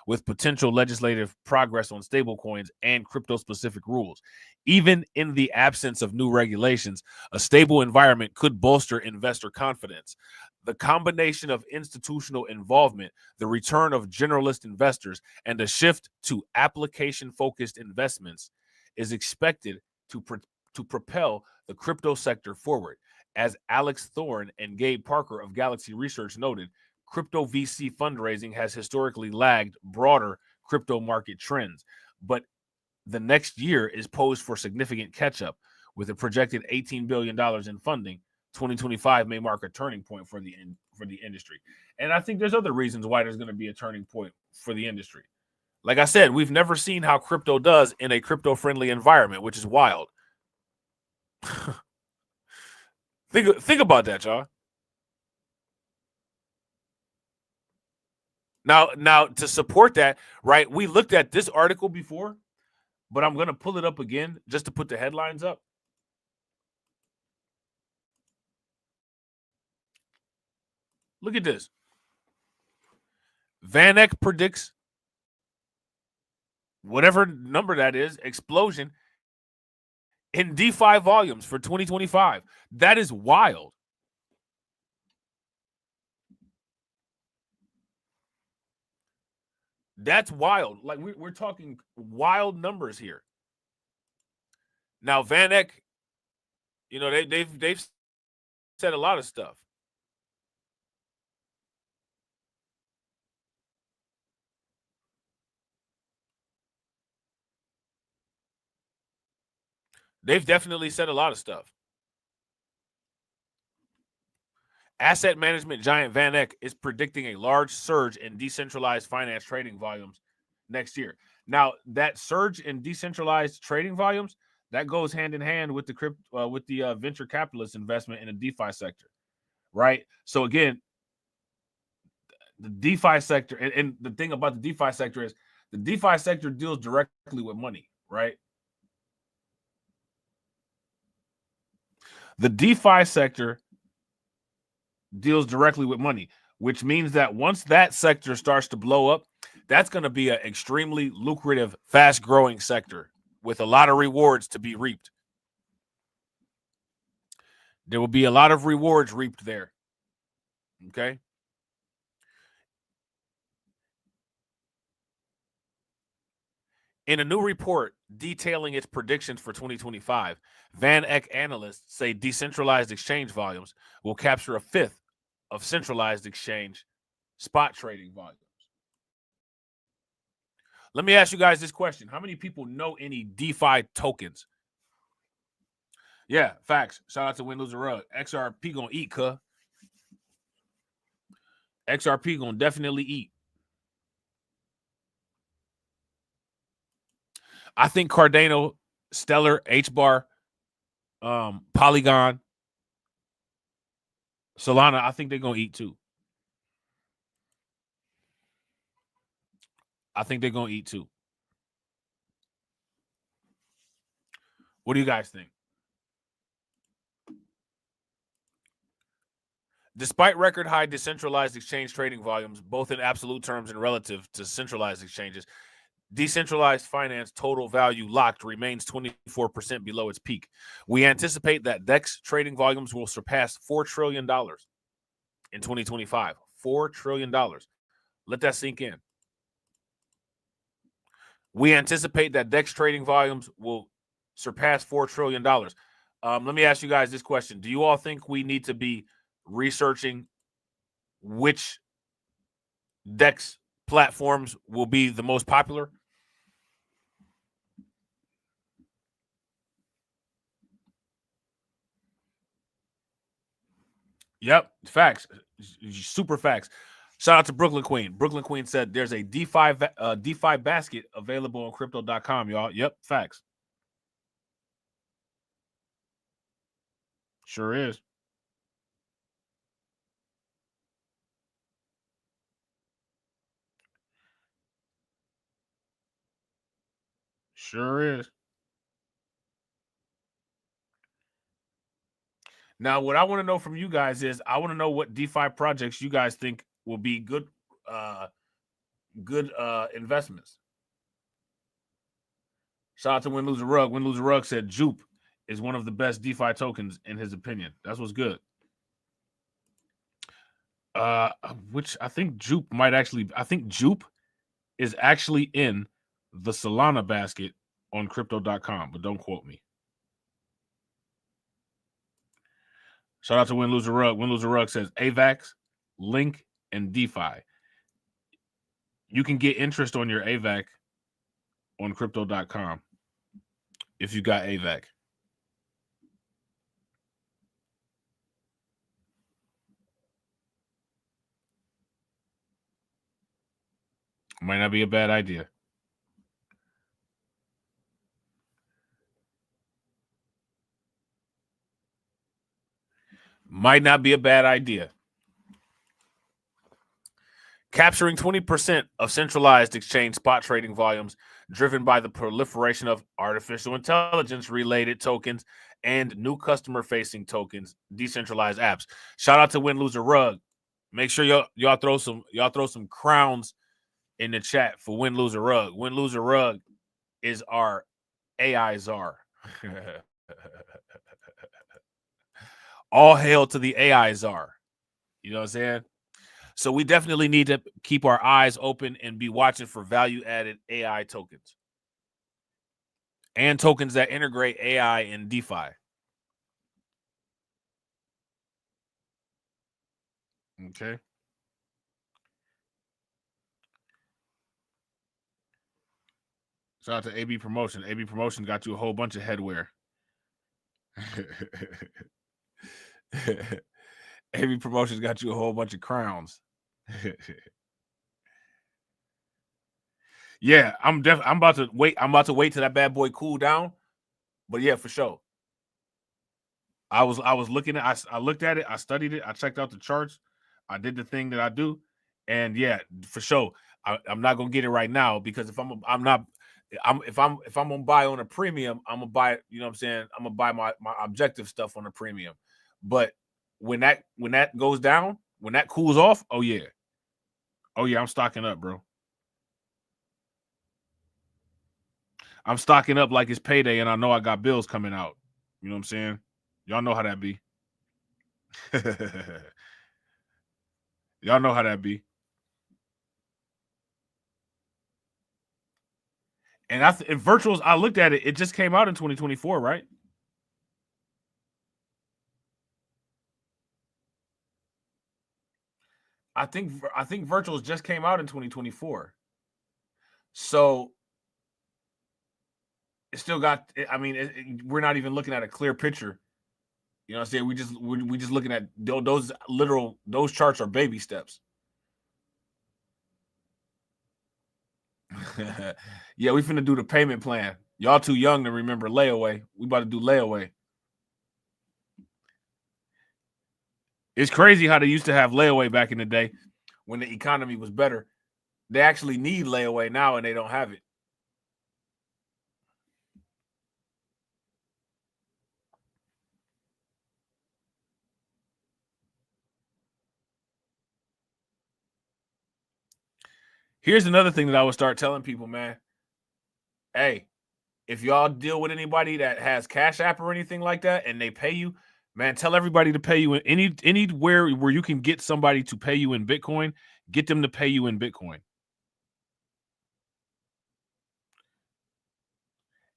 with potential legislative progress on stablecoins and crypto-specific rules. Even in the absence of new regulations, a stable environment could bolster investor confidence. The combination of institutional involvement, the return of generalist investors, and a shift to application-focused investments is expected to propel the crypto sector forward. As Alex Thorne and Gabe Parker of Galaxy Research noted, crypto VC fundraising has historically lagged broader crypto market trends, but the next year is posed for significant catch-up. With a projected $18 billion in funding, 2025 may mark a turning point for the industry. And I think there's other reasons why there's going to be a turning point for the industry. Like I said, we've never seen how crypto does in a crypto-friendly environment, which is wild. Think about that, y'all. Now, to support that, right, we looked at this article before, but I'm going to pull it up again just to put the headlines up. Look at this. Van Eck predicts, whatever number that is, explosion in DeFi volumes for 2025. That is wild. That's wild. Like we're talking wild numbers here. Now Van Eck, you know, they've said a lot of stuff. They've definitely said a lot of stuff. Asset management giant Van Eck is predicting a large surge in decentralized finance trading volumes next year. Now, that surge in decentralized trading volumes, that goes hand in hand with the venture capitalist investment in the DeFi sector, right? So again, the DeFi sector, and the thing about the DeFi sector is the DeFi sector deals directly with money, right? The DeFi sector deals directly with money, which means that once that sector starts to blow up, that's going to be an extremely lucrative, fast-growing sector with a lot of rewards to be reaped. There will be a lot of rewards reaped there. Okay? In a new report detailing its predictions for 2025, Van Eck analysts say decentralized exchange volumes will capture a fifth of centralized exchange spot trading volumes. Let me ask you guys this question. How many people know any DeFi tokens? Yeah, facts. Shout out to Win Loser Rug. XRP gonna eat, cuh. XRP gonna definitely eat. I think Cardano, Stellar, H-Bar, Polygon, Solana, I think they're going to eat too. I think they're going to eat too. What do you guys think? Despite record high decentralized exchange trading volumes, both in absolute terms and relative to centralized exchanges, decentralized finance total value locked remains 24% below its peak. We anticipate that DEX trading volumes will surpass $4 trillion in 2025. $4 trillion. Let that sink in. We anticipate that DEX trading volumes will surpass $4 trillion. Let me ask you guys this question. Do you all think we need to be researching which DEX platforms will be the most popular? Yep, facts. Super facts. Shout out to Brooklyn Queen. Brooklyn Queen said there's a DeFi basket available on crypto.com, y'all. Yep, facts. Sure is. Sure is. Now, what I want to know from you guys is I want to know what DeFi projects you guys think will be good investments. Shout out to Win Lose a Rug. Win Lose a Rug said Jupe is one of the best DeFi tokens in his opinion. That's what's good. Which I think Jupe is actually in the Solana basket on crypto.com, but don't quote me. Shout out to Win Lose a Rug. Win Lose a Rug says AVAX, Link, and DeFi. You can get interest on your AVAC on crypto.com if you got AVAC. Might not be a bad idea. Might not be a bad idea. Capturing 20% of centralized exchange spot trading volumes driven by the proliferation of artificial intelligence-related tokens and new customer-facing tokens, decentralized apps. Shout out to Win Lose a Rug. Make sure y'all throw some crowns in the chat for Win Lose a Rug. Win Lose a Rug is our AI czar. All hail to the AI czar. You know what I'm saying? So we definitely need to keep our eyes open and be watching for value-added AI tokens and tokens that integrate AI and DeFi. Okay. Shout out to AB Promotion. AB Promotion got you a whole bunch of headwear. AB Promotions got you a whole bunch of crowns. Yeah, I'm about to wait. I'm about to wait till that bad boy cool down. But yeah, for sure. I was looking at. I looked at it. I studied it. I checked out the charts. I did the thing that I do, and yeah, for sure. I'm not gonna get it right now because if I'm gonna buy on a premium, I'm gonna buy. You know what I'm saying? I'm gonna buy my objective stuff on a premium. But when that goes down, when that cools off, oh yeah, I'm stocking up, bro. I'm stocking up like it's payday, and I know I got bills coming out. You know what I'm saying? Y'all know how that be. Y'all know how that be. And in virtuals, I looked at it. It just came out in 2024, right? I think virtuals just came out in 2024. So it still got. I mean, we're not even looking at a clear picture. You know what I'm saying? We just looking at those charts are baby steps. Yeah, we finna do the payment plan. Y'all too young to remember layaway. We about to do layaway. It's crazy how they used to have layaway back in the day when the economy was better. They actually need layaway now and they don't have it. Here's another thing that I would start telling people, man. Hey, if y'all deal with anybody that has Cash App or anything like that and they pay you, man, tell everybody to pay you in anywhere where you can get somebody to pay you in Bitcoin, get them to pay you in Bitcoin.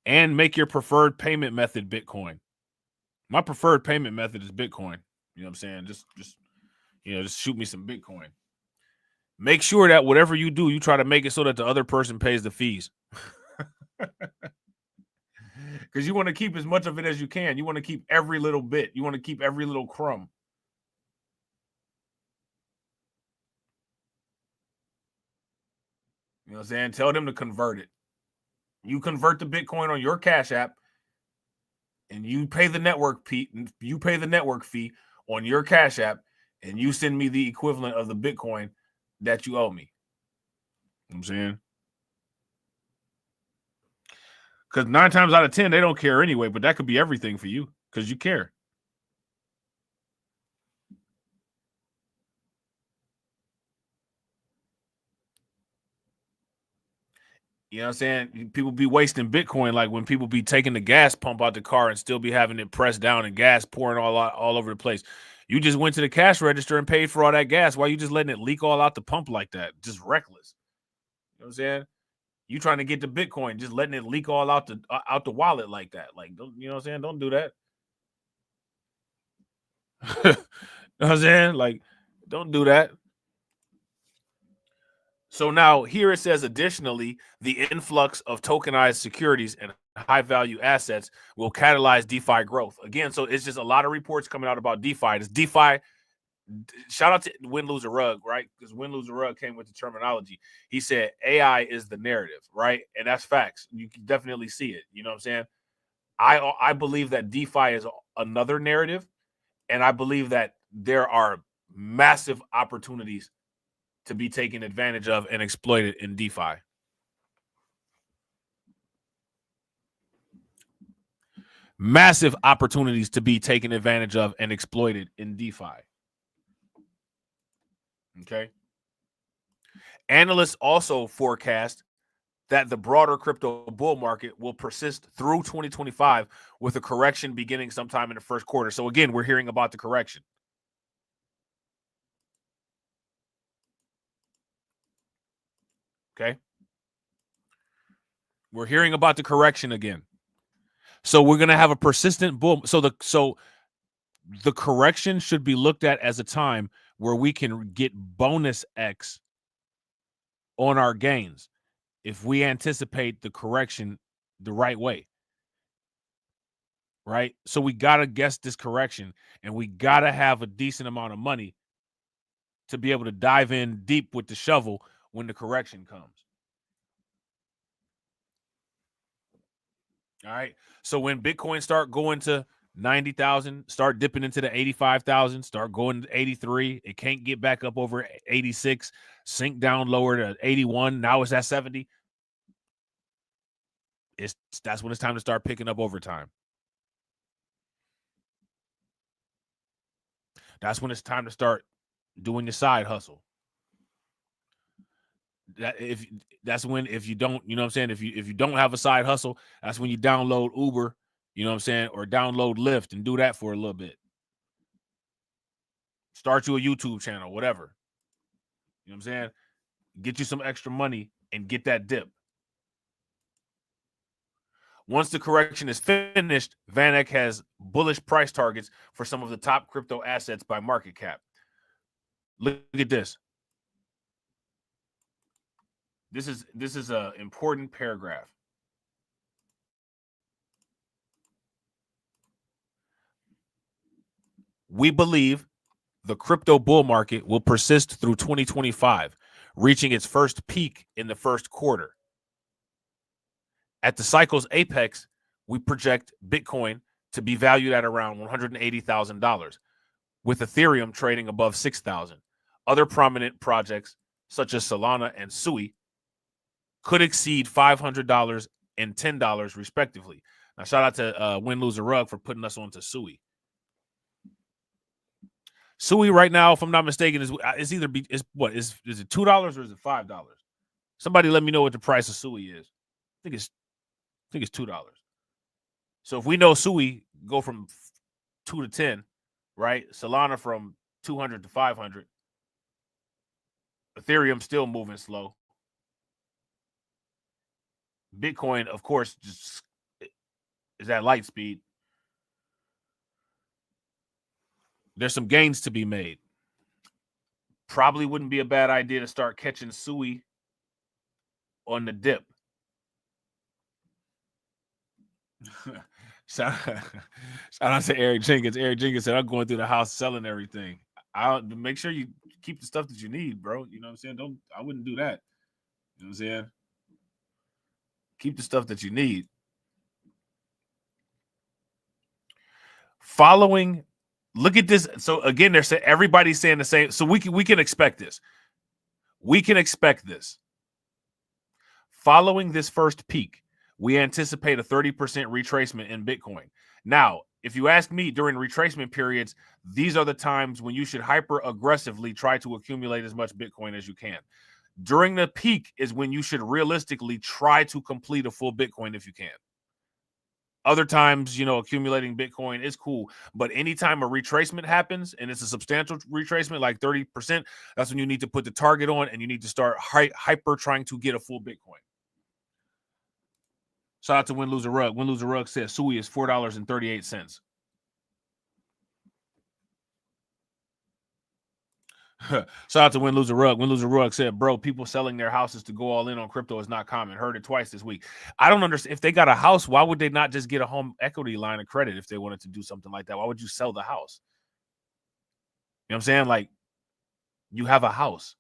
And make your preferred payment method Bitcoin. My preferred payment method is Bitcoin. You know what I'm saying? Just shoot me some Bitcoin. Make sure that whatever you do, you try to make it so that the other person pays the fees. Because you want to keep as much of it as you can. You want to keep every little bit. You want to keep every little crumb. You know what I'm saying? Tell them to convert it. You convert the Bitcoin on your Cash App, and you pay the network fee. You pay the network fee on your Cash App, and you send me the equivalent of the Bitcoin that you owe me. You know what I'm saying? Because 9 times out of 10, they don't care anyway, but that could be everything for you because you care. You know what I'm saying? People be wasting Bitcoin like when people be taking the gas pump out the car and still be having it pressed down and gas pouring all over the place. You just went to the cash register and paid for all that gas. Why you just letting it leak all out the pump like that? Just reckless. You know what I'm saying? You trying to get the Bitcoin, just letting it leak all out the wallet like that. Like, don't, you know what I'm saying? Don't do that. You know what I'm saying? Like, don't do that. So now here it says, additionally, the influx of tokenized securities and high-value assets will catalyze DeFi growth. Again, so it's just a lot of reports coming out about DeFi. This DeFi, shout out to Win, Lose, or Rug, right? Because Win, Lose, or Rug came with the terminology. He said AI is the narrative, right? And that's facts. You can definitely see it. You know what I'm saying? I believe that DeFi is another narrative, and I believe that there are massive opportunities to be taken advantage of and exploited in DeFi. Massive opportunities to be taken advantage of and exploited in DeFi. Okay. Analysts also forecast that the broader crypto bull market will persist through 2025 with a correction beginning sometime in the first quarter. So again, we're hearing about the correction. Okay. We're hearing about the correction again. So we're going to have a persistent bull. So the correction should be looked at as a time where we can get bonus X on our gains if we anticipate the correction the right way. Right? So we got to guess this correction, and we got to have a decent amount of money to be able to dive in deep with the shovel when the correction comes. All right. So when Bitcoin start going to 90,000, start dipping into the 85,000, start going to 83, it can't get back up over 86, sink down lower to 81. Now it's at 70. That's when it's time to start picking up overtime. That's when it's time to start doing your side hustle. If you don't, you know what I'm saying? If you don't have a side hustle, that's when you download Uber, you know what I'm saying, or download Lyft and do that for a little bit. Start you a YouTube channel, whatever. You know what I'm saying? Get you some extra money and get that dip. Once the correction is finished, VanEck has bullish price targets for some of the top crypto assets by market cap. Look at this. This is an important paragraph. We believe the crypto bull market will persist through 2025, reaching its first peak in the first quarter. At the cycle's apex, we project Bitcoin to be valued at around $180,000, with Ethereum trading above $6,000. Other prominent projects, such as Solana and Sui, could exceed $500 and $10 respectively. Now, shout out to Win, Lose, or Rug for putting us onto Sui. Sui right now, if I'm not mistaken, is it $2 or is it $5? Somebody let me know what the price of Sui is. I think it's $2. So if we know Sui go from 2 to 10, right? Solana from 200 to 500. Ethereum still moving slow. Bitcoin, of course, just is at light speed. There's some gains to be made. Probably wouldn't be a bad idea to start catching Sui on the dip. Shout out to Eric Jenkins. Eric Jenkins said, I'm going through the house selling everything. I'll make sure you keep the stuff that you need, bro. You know what I'm saying? I wouldn't do that. You know what I'm saying? Keep the stuff that you need. Following, look at this. So again, they're saying everybody's saying the same. So we can expect this. We can expect this. Following this first peak, we anticipate a 30% retracement in Bitcoin. Now, if you ask me, during retracement periods, these are the times when you should hyper aggressively try to accumulate as much Bitcoin as you can. During the peak is when you should realistically try to complete a full Bitcoin if you can. Other times, accumulating Bitcoin is cool, but anytime a retracement happens and it's a substantial retracement, like 30%, that's when you need to put the target on and you need to start hyper trying to get a full Bitcoin. Shout out to Win Loser Rug. Win Loser Rug says Sui is $4.38. Shout out to Win Loser Rug. Win Loser Rug said, bro, people selling their houses to go all in on crypto is not common. Heard it twice this week. I don't understand. If they got a house, why would they not just get a home equity line of credit if they wanted to do something like that? Why would you sell the house? You know what I'm saying? Like, you have a house.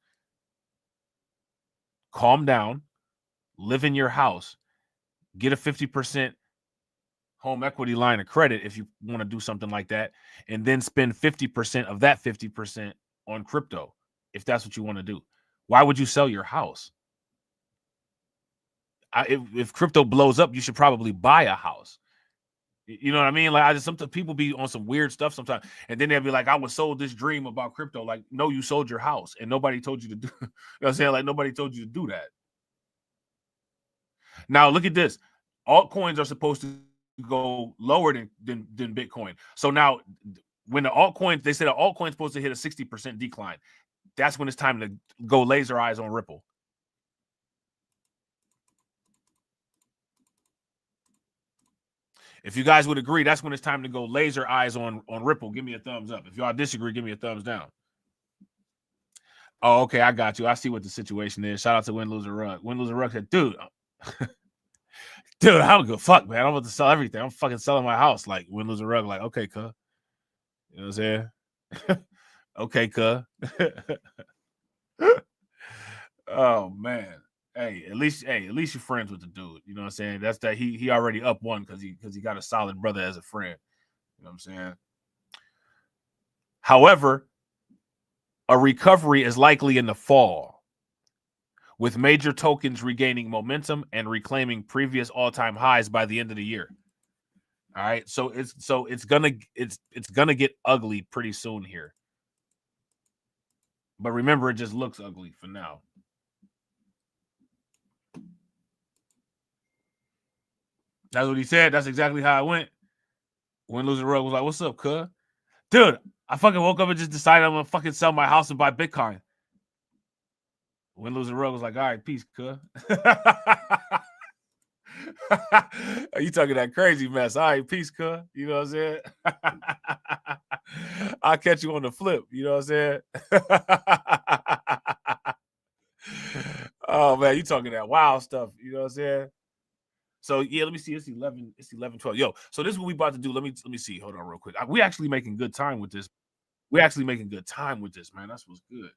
Calm down. Live in your house. Get a 50% home equity line of credit if you want to do something like that, and then spend 50% of that 50% on crypto if that's what you want to do. Why would you sell your house? If crypto blows up, you should probably buy a house. You know what I mean? Like, sometimes people be on some weird stuff sometimes, and then they'll be like, I was sold this dream about crypto. Like, no, you sold your house, and nobody told you to do. You know what I'm saying? Like, nobody told you to do that. Now, look at this. Altcoins are supposed to go lower than Bitcoin. So now, when the altcoins, they said the altcoin's supposed to hit a 60% decline. That's when it's time to go laser eyes on Ripple. If you guys would agree, that's when it's time to go laser eyes on Ripple. Give me a thumbs up. If y'all disagree, give me a thumbs down. Oh, okay, I got you. I see what the situation is. Shout out to Win Loser Rug. Win Loser Rug said, dude, I don't give a fuck, man. I'm about to sell everything. I'm fucking selling my house. Like, Win Loser Rug, like, okay, cuh. You know what I'm saying? Okay, cuh. Oh man. Hey, at least you're friends with the dude. You know what I'm saying? That's that he already up one because he got a solid brother as a friend. You know what I'm saying? However, a recovery is likely in the fall, with major tokens regaining momentum and reclaiming previous all-time highs by the end of the year. All right, so it's gonna get ugly pretty soon here. But remember, it just looks ugly for now. That's what he said. That's exactly how it went. Win Loser Rug was like, "What's up, cuz? Dude, I fucking woke up and just decided I'm gonna fucking sell my house and buy Bitcoin." Win Loser Rug was like, "All right, peace, cuz." You talking that crazy mess? All right, peace, cuz. You know what I'm saying? I'll catch you on the flip. You know what I'm saying? Oh man, you talking that wild stuff? You know what I'm saying? So yeah, let me see. It's 11:12. Yo, so this is what we about to do. Let me see. Hold on, real quick. We actually making good time with this. We actually making good time with this, man. That's what's good.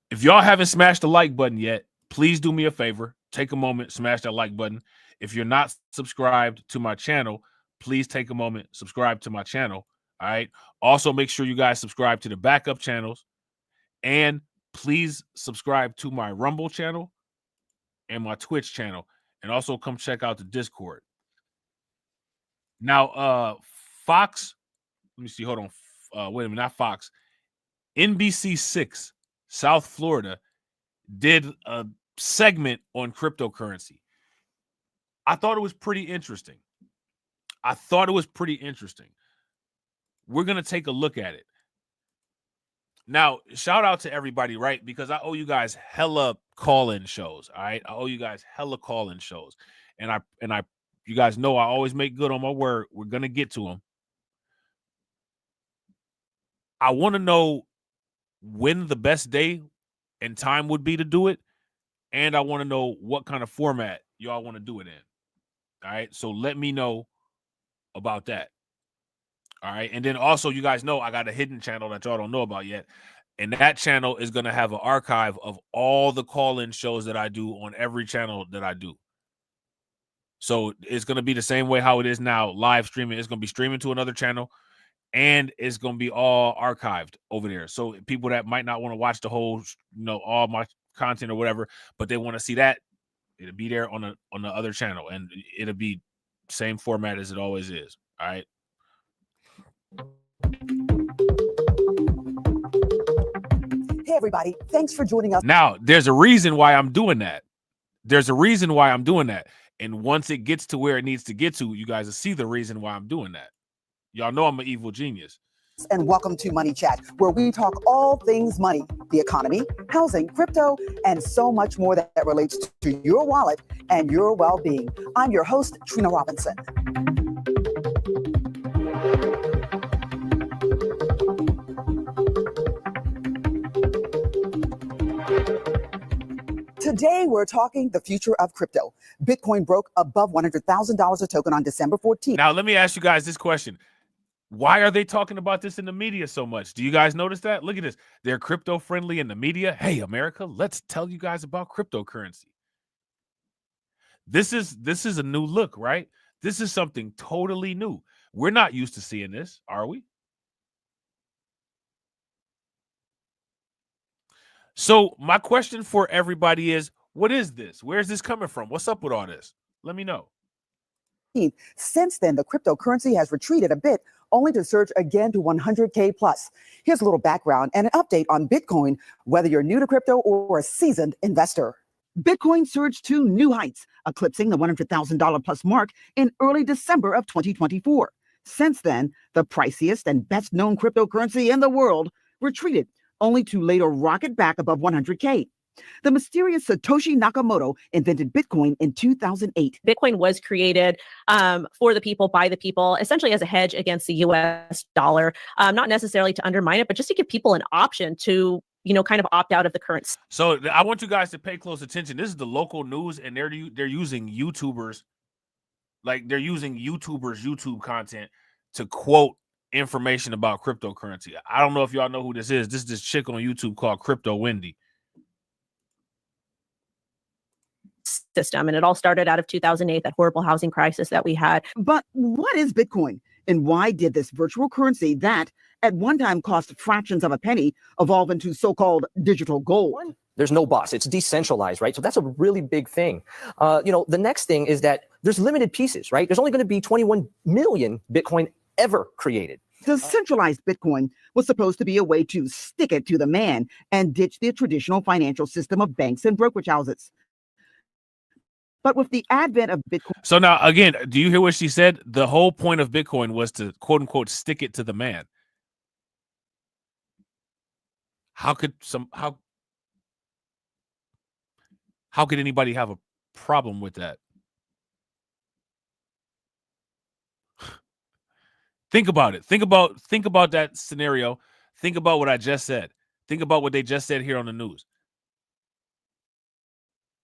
If y'all haven't smashed the like button yet, please do me a favor. Take a moment, smash that like button. If you're not subscribed to my channel, please take a moment, subscribe to my channel. All right. Also, make sure you guys subscribe to the backup channels, and please subscribe to my Rumble channel and my Twitch channel, and also come check out the Discord. Now, Fox, let me see. Hold on. Wait a minute, not Fox. NBC6 South Florida, did a segment on cryptocurrency. I thought it was pretty interesting. We're going to take a look at it. Now, shout out to everybody, right? Because I owe you guys hella call-in shows, all right? I owe you guys hella call-in shows. And you guys know I always make good on my word. We're going to get to them. I want to know when the best day and time would be to do it. And I want to know what kind of format y'all want to do it in. All right. So let me know about that. All right. And then also, you guys know I got a hidden channel that y'all don't know about yet. And that channel is going to have an archive of all the call-in shows that I do on every channel that I do. So it's going to be the same way how it is now, live streaming. It's going to be streaming to another channel, and it's going to be all archived over there. So people that might not want to watch the whole, all my content or whatever, but they want to see that, it'll be there on the other channel, and it'll be same format as it always is. All right. Hey, everybody. Thanks for joining us. Now, there's a reason why I'm doing that. And once it gets to where it needs to get to, you guys will see the reason why I'm doing that. Y'all know I'm an evil genius. And welcome to Money Chat, where we talk all things money, the economy, housing, crypto, and so much more that relates to your wallet and your well-being. I'm your host, Trina Robinson. Today, we're talking the future of crypto. Bitcoin broke above $100,000 a token on December 14th. Now, let me ask you guys this question. Why are they talking about this in the media so much? Do you guys notice that? Look at this. They're crypto friendly in the media. Hey, America, let's tell you guys about cryptocurrency. This is a new look, right? This is something totally new. We're not used to seeing this, are we? So my question for everybody is, what is this? Where's this coming from? What's up with all this? Let me know. Since then, the cryptocurrency has retreated a bit, only to surge again to 100K plus. Here's a little background and an update on Bitcoin, whether you're new to crypto or a seasoned investor. Bitcoin surged to new heights, eclipsing the $100,000 plus mark in early December of 2024. Since then, the priciest and best known cryptocurrency in the world retreated, only to later rocket back above 100K. The mysterious Satoshi Nakamoto invented Bitcoin in 2008. Bitcoin was created for the people, by the people, essentially as a hedge against the US dollar, not necessarily to undermine it, but just to give people an option to, kind of opt out of the current. So I want you guys to pay close attention. This is the local news, and they're using YouTubers, YouTube content to quote information about cryptocurrency. I don't know if y'all know who this is. This is this chick on YouTube called Crypto Wendy. System, and it all started out of 2008, that horrible housing crisis that we had. But what is Bitcoin, and why did this virtual currency that at one time cost fractions of a penny evolve into so-called digital gold? There's no boss. It's decentralized, right? So that's a really big thing. The next thing is that there's limited pieces, right? There's only going to be 21 million Bitcoin ever created. Decentralized Bitcoin was supposed to be a way to stick it to the man and ditch the traditional financial system of banks and brokerage houses. But with the advent of Bitcoin... So now, again, do you hear what she said? The whole point of Bitcoin was to, quote unquote, stick it to the man. How could anybody have a problem with that? Think about it. Think about that scenario. Think about what I just said. Think about what they just said here on the news.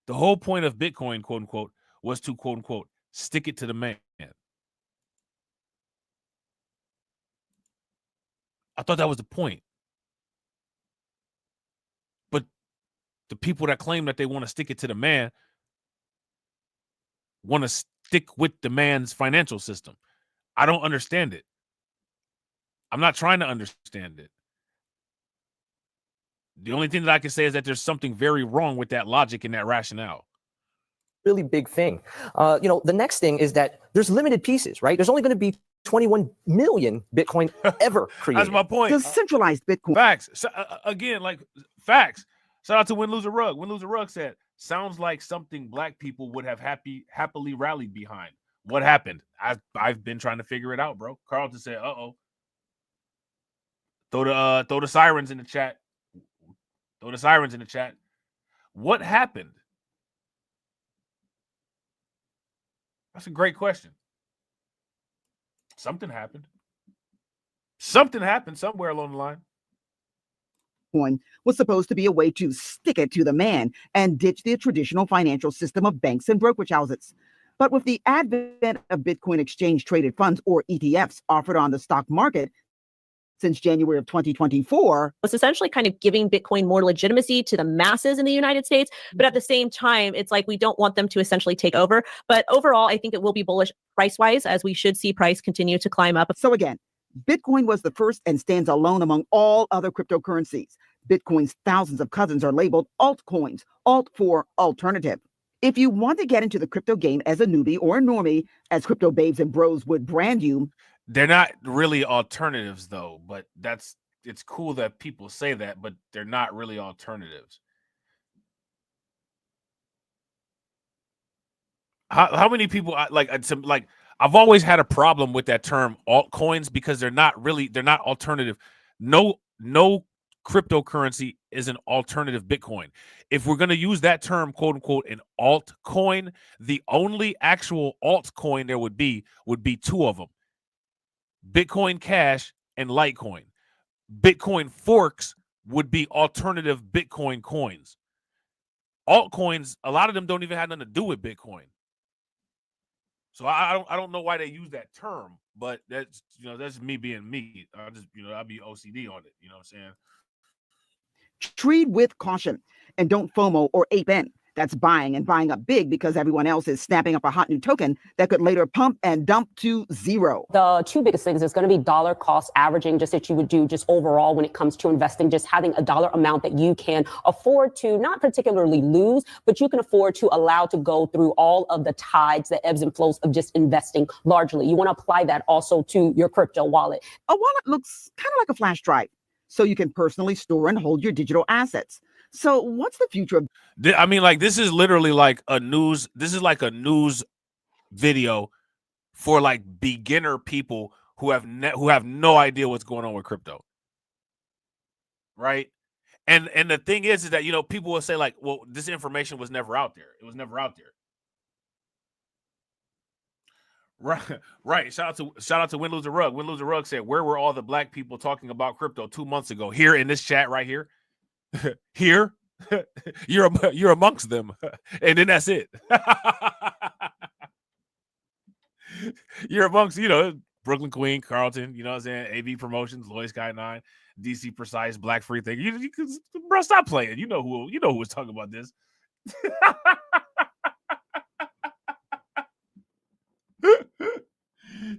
The whole point of Bitcoin, quote unquote, was to, quote unquote, stick it to the man. I thought that was the point. But the people that claim that they want to stick it to the man want to stick with the man's financial system. I don't understand it. I'm not trying to understand it. The only thing that I can say is that there's something very wrong with that logic and that rationale. Really big thing. The next thing is that there's limited pieces, right? There's only going to be 21 million Bitcoin ever created. That's my point. Decentralized Bitcoin. Facts. So, again, like facts. Shout out to Win Lose a Rug. Win Lose a Rug said, sounds like something black people would have happily rallied behind. What happened? I've been trying to figure it out, bro. Carlton said, uh-oh. Throw the sirens in the chat. Throw the sirens in the chat. What happened? That's a great question. Something happened. Something happened somewhere along the line. Bitcoin was supposed to be a way to stick it to the man and ditch the traditional financial system of banks and brokerage houses. But with the advent of Bitcoin exchange traded funds, or ETFs, offered on the stock market since January of 2024, it's essentially kind of giving Bitcoin more legitimacy to the masses in the United States. But at the same time, it's like we don't want them to essentially take over. But overall, I think it will be bullish price-wise, as we should see price continue to climb up. So again, Bitcoin was the first and stands alone among all other cryptocurrencies. Bitcoin's thousands of cousins are labeled altcoins, alt for alternative. If you want to get into the crypto game as a newbie or a normie, as crypto babes and bros would brand you, they're not really alternatives, though, but it's cool that people say that, but they're not really alternatives. How many people I've always had a problem with that term altcoins, because they're not alternative. No cryptocurrency is an alternative Bitcoin. If we're going to use that term, quote unquote, an altcoin, the only actual altcoin there would be two of them: Bitcoin Cash and Litecoin. Bitcoin forks would be alternative Bitcoin coins. Altcoins, a lot of them don't even have nothing to do with Bitcoin. So I don't know why they use that term, but that's me being me. I'll be OCD on it. You know what I'm saying? trade with caution and don't FOMO or ape in. That's buying and buying up big because everyone else is snapping up a hot new token that could later pump and dump to zero. The two biggest things is going to be dollar cost averaging, just that you would do just overall when it comes to investing, just having a dollar amount that you can afford to not particularly lose, but you can afford to allow to go through all of the tides, the ebbs and flows of just investing largely. You want to apply that also to your crypto wallet. A wallet looks kind of like a flash drive, so you can personally store and hold your digital assets. So what's the future of? I mean, like, this is literally like a news. This is like a news video for like beginner people who have no idea what's going on with crypto, right? And the thing is that, you know, people will say like, well, this information was never out there. It was never out there. Right. Shout out to Win Lose a Rug. Win Lose a Rug said, where were all the black people talking about crypto 2 months ago? Here in this chat right here. Here. You're amongst them. And then that's it. You're amongst, you know, Brooklyn Queen, Carlton, you know what I'm saying? AB Promotions, Lloyd Sky 9, DC Precise, Black Free Thing. You bro, stop playing. You know who was talking about this.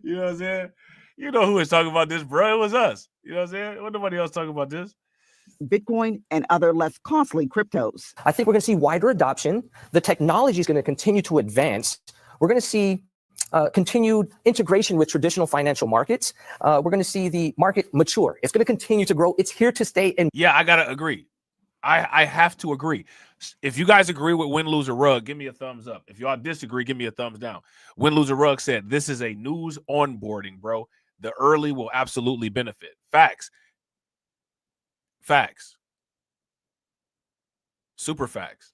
You know what I'm saying? You know who was talking about this, bro. It was us. You know what I'm saying? Wasn't nobody else talking about this. Bitcoin and other less costly cryptos. I think we're going to see wider adoption. The technology is going to continue to advance. We're going to see continued integration with traditional financial markets. We're going to see the market mature. It's going to continue to grow. It's here to stay. And yeah, I got to agree. I have to agree. If you guys agree with Win Lose a Rug, give me a thumbs up. If y'all disagree, give me a thumbs down. Win Lose a Rug said, this is a news onboarding, bro. The early will absolutely benefit. Facts. Facts. Super facts.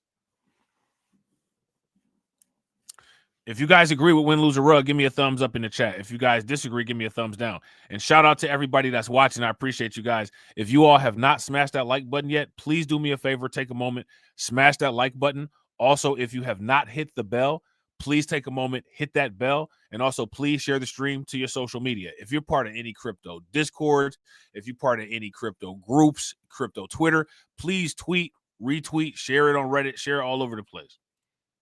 If you guys agree with Win Lose a Rug, give me a thumbs up in the chat. If you guys disagree, give me a thumbs down. And shout out to everybody that's watching. I appreciate you guys. If you all have not smashed that like button yet, please do me a favor. Take a moment, smash that like button. Also, if you have not hit the bell, please take a moment, hit that bell. And also, please share the stream to your social media. If you're part of any crypto Discord, if you're part of any crypto groups, crypto Twitter, please tweet, retweet, share it on Reddit, share it all over the place.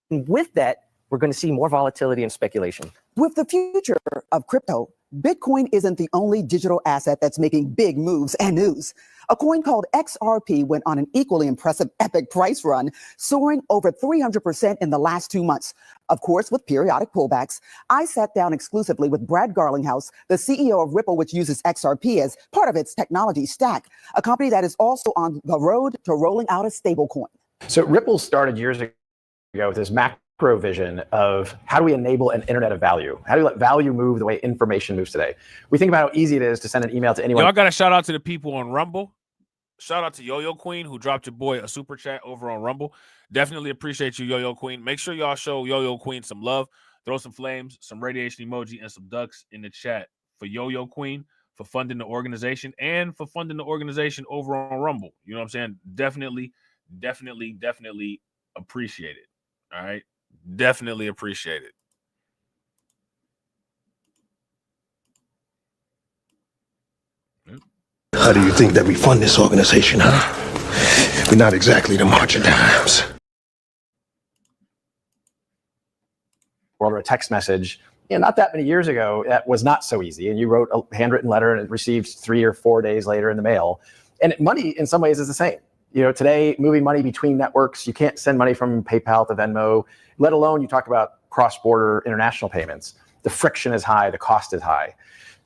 with that, we're going to see more volatility and speculation. With the future of crypto Bitcoin isn't the only digital asset that's making big moves and news. A coin called XRP went on an equally impressive epic price run, soaring over 300% in the last 2 months. Of course, with periodic pullbacks. I sat down exclusively with Brad Garlinghouse, the CEO of Ripple, which uses XRP as part of its technology stack, a company that is also on the road to rolling out a stablecoin. So Ripple started years ago with this macro vision of how do we enable an internet of value? How do we let value move the way information moves today? We think about how easy it is to send an email to anyone. Y'all got to shout out to the people on Rumble. Shout out to Yo-Yo Queen, who dropped your boy a super chat over on Rumble. Definitely appreciate you, Yo-Yo Queen. Make sure y'all show Yo-Yo Queen some love. Throw some flames, some radiation emoji, and some ducks in the chat for Yo-Yo Queen, for funding the organization, and for funding the organization over on Rumble. You know what I'm saying? Definitely appreciate it. All right? Definitely appreciate it. How do you think that we fund this organization, huh? We're not exactly the march of dimes. Or a text message, not that many years ago, that was not so easy. And you wrote a handwritten letter and it received 3 or 4 days later in the mail. And money, in some ways, is the same. Today, moving money between networks, you can't send money from PayPal to Venmo, let alone you talk about cross-border international payments. The friction is high, the cost is high.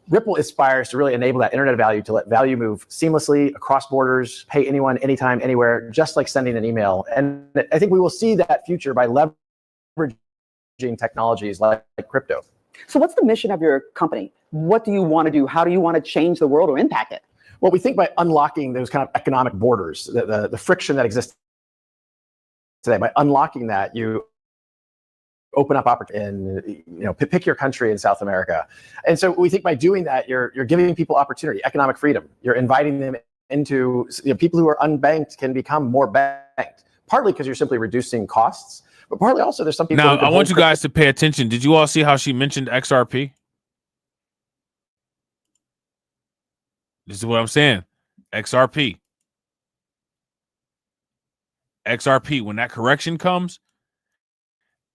Ripple aspires to really enable that internet of value to let value move seamlessly across borders, pay anyone, anytime, anywhere, just like sending an email. And I think we will see that future by leveraging technologies like crypto. So what's the mission of your company? What do you want to do? How do you want to change the world or impact it? Well, we think by unlocking those kind of economic borders, the friction that exists today, by unlocking that, you open up opportunity, pick your country in South America. And so we think by doing that, you're giving people opportunity, economic freedom. You're inviting them into, people who are unbanked can become more banked, partly because you're simply reducing costs, but partly also there's some people. Now, I want you guys to pay attention. Did you all see how she mentioned XRP? This is what I'm saying. XRP. XRP, when that correction comes,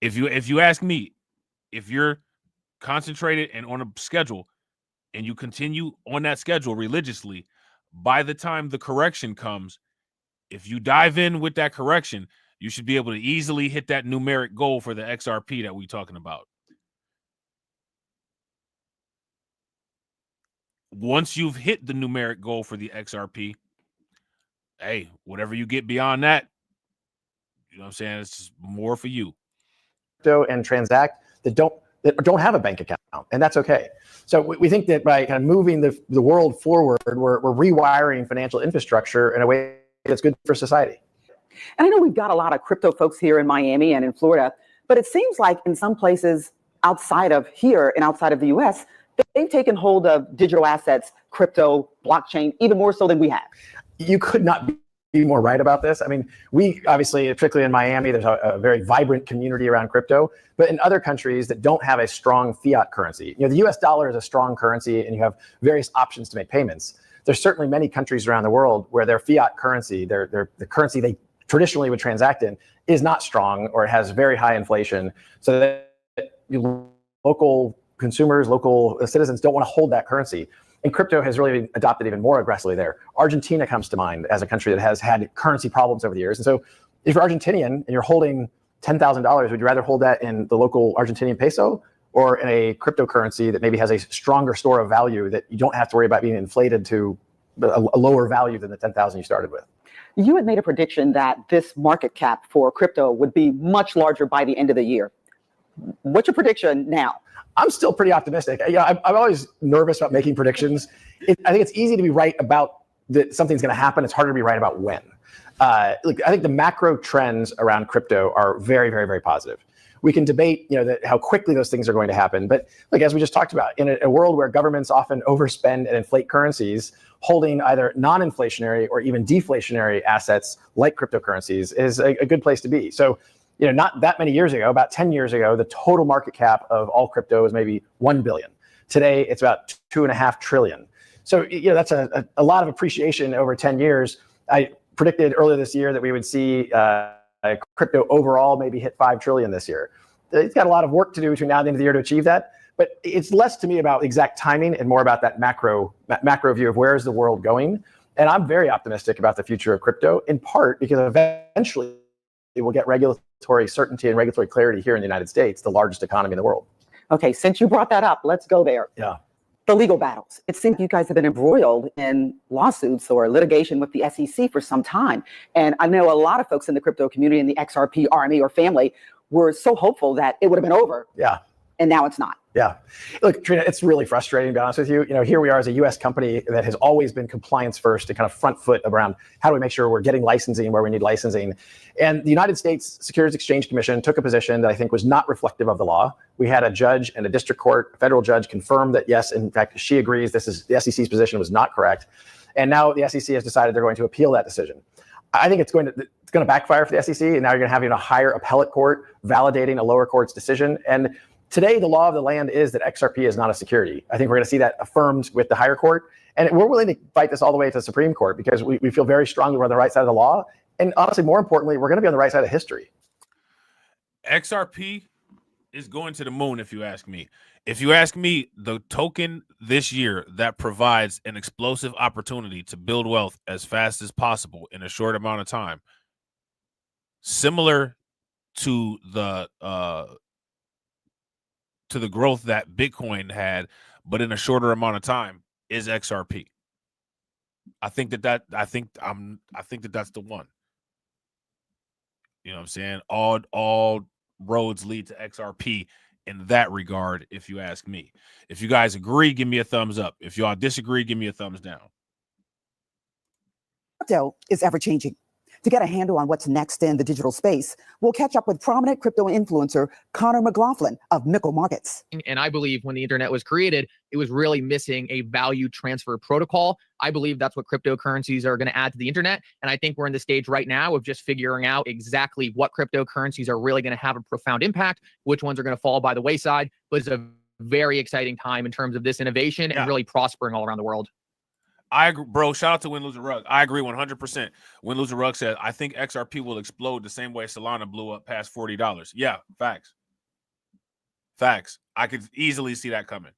if you ask me, if you're concentrated and on a schedule and you continue on that schedule religiously, by the time the correction comes, if you dive in with that correction, you should be able to easily hit that numeric goal for the XRP that we're talking about. Once you've hit the numeric goal for the XRP, hey, whatever you get beyond that, you know what I'm saying? It's just more for you. And transact that don't have a bank account, and that's okay. So we think that by kind of moving the world forward, we're rewiring financial infrastructure in a way that's good for society. And I know we've got a lot of crypto folks here in Miami and in Florida, but it seems like in some places outside of here and outside of the US, they've taken hold of digital assets, crypto, blockchain, even more so than we have. You could not be more right about this. I mean, we obviously, particularly in Miami, there's a very vibrant community around crypto, but in other countries that don't have a strong fiat currency, the US dollar is a strong currency and you have various options to make payments. There's certainly many countries around the world where their fiat currency, the currency they traditionally would transact in, is not strong or has very high inflation. So that local consumers, local citizens don't want to hold that currency. And crypto has really adopted even more aggressively there. Argentina comes to mind as a country that has had currency problems over the years. And so if you're Argentinian and you're holding $10,000, would you rather hold that in the local Argentinian peso or in a cryptocurrency that maybe has a stronger store of value that you don't have to worry about being inflated to a lower value than the 10,000 you started with? You had made a prediction that this market cap for crypto would be much larger by the end of the year. What's your prediction now? I'm still pretty optimistic. I'm always nervous about making predictions. I think it's easy to be right about that something's going to happen. It's harder to be right about when. Look, I think the macro trends around crypto are very, very, very positive. We can debate, how quickly those things are going to happen. But like as we just talked about, in a world where governments often overspend and inflate currencies, holding either non-inflationary or even deflationary assets like cryptocurrencies is a good place to be. So, not that many years ago, about 10 years ago, the total market cap of all crypto was maybe 1 billion. Today, it's about 2.5 trillion. So, that's a lot of appreciation over 10 years. I predicted earlier this year that we would see crypto overall maybe hit 5 trillion this year. It's got a lot of work to do between now and the end of the year to achieve that. But it's less to me about exact timing and more about that macro view of where is the world going. And I'm very optimistic about the future of crypto, in part because eventually it will get regulatory certainty and regulatory clarity here in the United States, the largest economy in the world. Okay, since you brought that up, let's go there. Yeah. The legal battles. It seems you guys have been embroiled in lawsuits or litigation with the SEC for some time. And I know a lot of folks in the crypto community, in the XRP army or family, were so hopeful that it would have been over. Yeah. And now it's not. Yeah. Look, Trina, it's really frustrating, to be honest with you. Here we are as a U.S. company that has always been compliance first and kind of front foot around how do we make sure we're getting licensing where we need licensing. And the United States Securities Exchange Commission took a position that I think was not reflective of the law. We had a judge and a district court, a federal judge, confirm that, yes, in fact, she agrees the SEC's position was not correct. And now the SEC has decided they're going to appeal that decision. I think it's going to backfire for the SEC, and now you're going to have a higher appellate court validating a lower court's decision. And today, the law of the land is that XRP is not a security. I think we're going to see that affirmed with the higher court. And we're willing to fight this all the way to the Supreme Court because we feel very strongly we're on the right side of the law. And honestly, more importantly, we're going to be on the right side of history. XRP is going to the moon, if you ask me. If you ask me, the token this year that provides an explosive opportunity to build wealth as fast as possible in a short amount of time, similar to the growth that Bitcoin had, but in a shorter amount of time, is XRP. I think that's the one. You know what I'm saying? All roads lead to XRP in that regard, if you ask me. If you guys agree, give me a thumbs up. If y'all disagree, give me a thumbs down. Crypto is ever changing. To get a handle on what's next in the digital space, we'll catch up with prominent crypto influencer Connor McLaughlin of Mickle Markets. And I believe when the internet was created, it was really missing a value transfer protocol. I believe that's what cryptocurrencies are going to add to the internet. And I think we're in the stage right now of just figuring out exactly what cryptocurrencies are really going to have a profound impact, which ones are going to fall by the wayside. But it's a very exciting time in terms of this innovation and really prospering all around the world. I agree, bro. Shout out to Win Loser Rug. I agree 100%. Win Loser Rug said, I think XRP will explode the same way Solana blew up past $40. Yeah, facts. Facts. I could easily see that coming.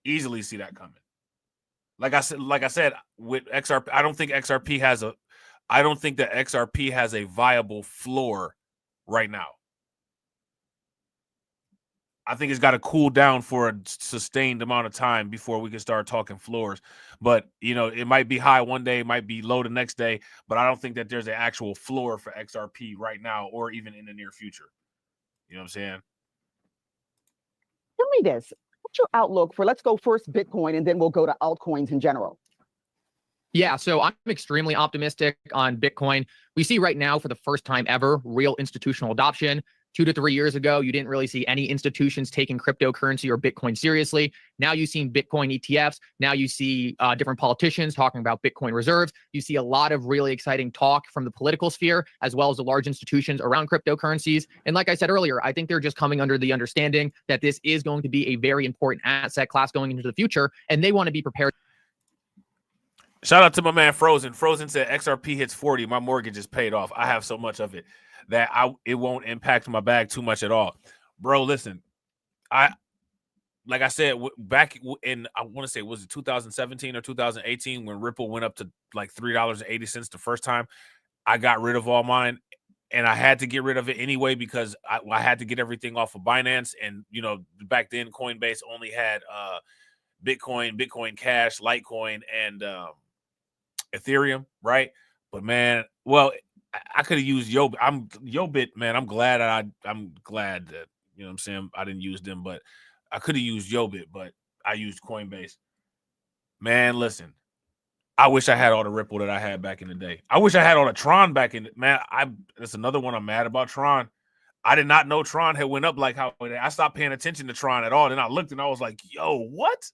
Easily see that coming. Like I said, with XRP, I don't think that XRP has a viable floor right now. I think it's got to cool down for a sustained amount of time before we can start talking floors. But, it might be high one day, it might be low the next day, but I don't think that there's an actual floor for XRP right now or even in the near future. You know what I'm saying? Tell me this. What's your outlook for, let's go first Bitcoin, and then we'll go to altcoins in general? Yeah, so I'm extremely optimistic on Bitcoin. We see right now, for the first time ever, real institutional adoption. 2 to 3 years ago, you didn't really see any institutions taking cryptocurrency or Bitcoin seriously. Now you've seen Bitcoin ETFs. Now you see different politicians talking about Bitcoin reserves. You see a lot of really exciting talk from the political sphere, as well as the large institutions around cryptocurrencies. And like I said earlier, I think they're just coming under the understanding that this is going to be a very important asset class going into the future, and they want to be prepared. Shout out to my man Frozen. Frozen said XRP hits 40. My mortgage is paid off. I have so much of it that it won't impact my bag too much at all. Bro, listen, like I said, back in, I want to say, was it 2017 or 2018 when Ripple went up to like $3.80 the first time? I got rid of all mine, and I had to get rid of it anyway because I had to get everything off of Binance. And, back then Coinbase only had Bitcoin Cash, Litecoin, and Ethereum, right? But man, well, I could have used Yobit, man. I'm glad that, you know what I'm saying, I didn't use them, but I could have used Yobit, but I used Coinbase. Man, listen, I wish I had all the Ripple that I had back in the day. I wish I had all the Tron back in man. That's another one I'm mad about. Tron. I did not know Tron had went up like how I stopped paying attention to Tron at all. Then I looked and I was like, yo, what?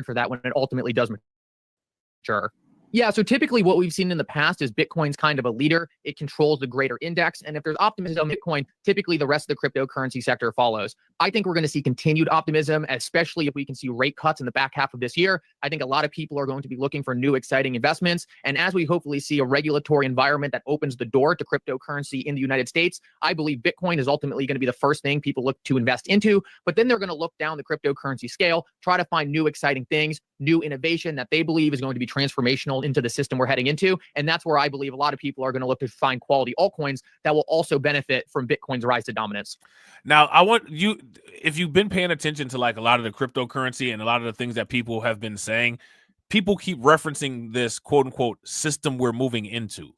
For that when it ultimately does mature. Yeah, so typically what we've seen in the past is Bitcoin's kind of a leader. It controls the greater index. And if there's optimism on Bitcoin, typically the rest of the cryptocurrency sector follows. I think we're going to see continued optimism, especially if we can see rate cuts in the back half of this year. I think a lot of people are going to be looking for new, exciting investments. And as we hopefully see a regulatory environment that opens the door to cryptocurrency in the United States, I believe Bitcoin is ultimately going to be the first thing people look to invest into. But then they're going to look down the cryptocurrency scale, try to find new, exciting things, new innovation that they believe is going to be transformational into the system we're heading into. And that's where I believe a lot of people are going to look to find quality altcoins that will also benefit from Bitcoin's rise to dominance. Now, I want you, if you've been paying attention to like a lot of the cryptocurrency and a lot of the things that people have been saying, people keep referencing this quote unquote system we're moving into.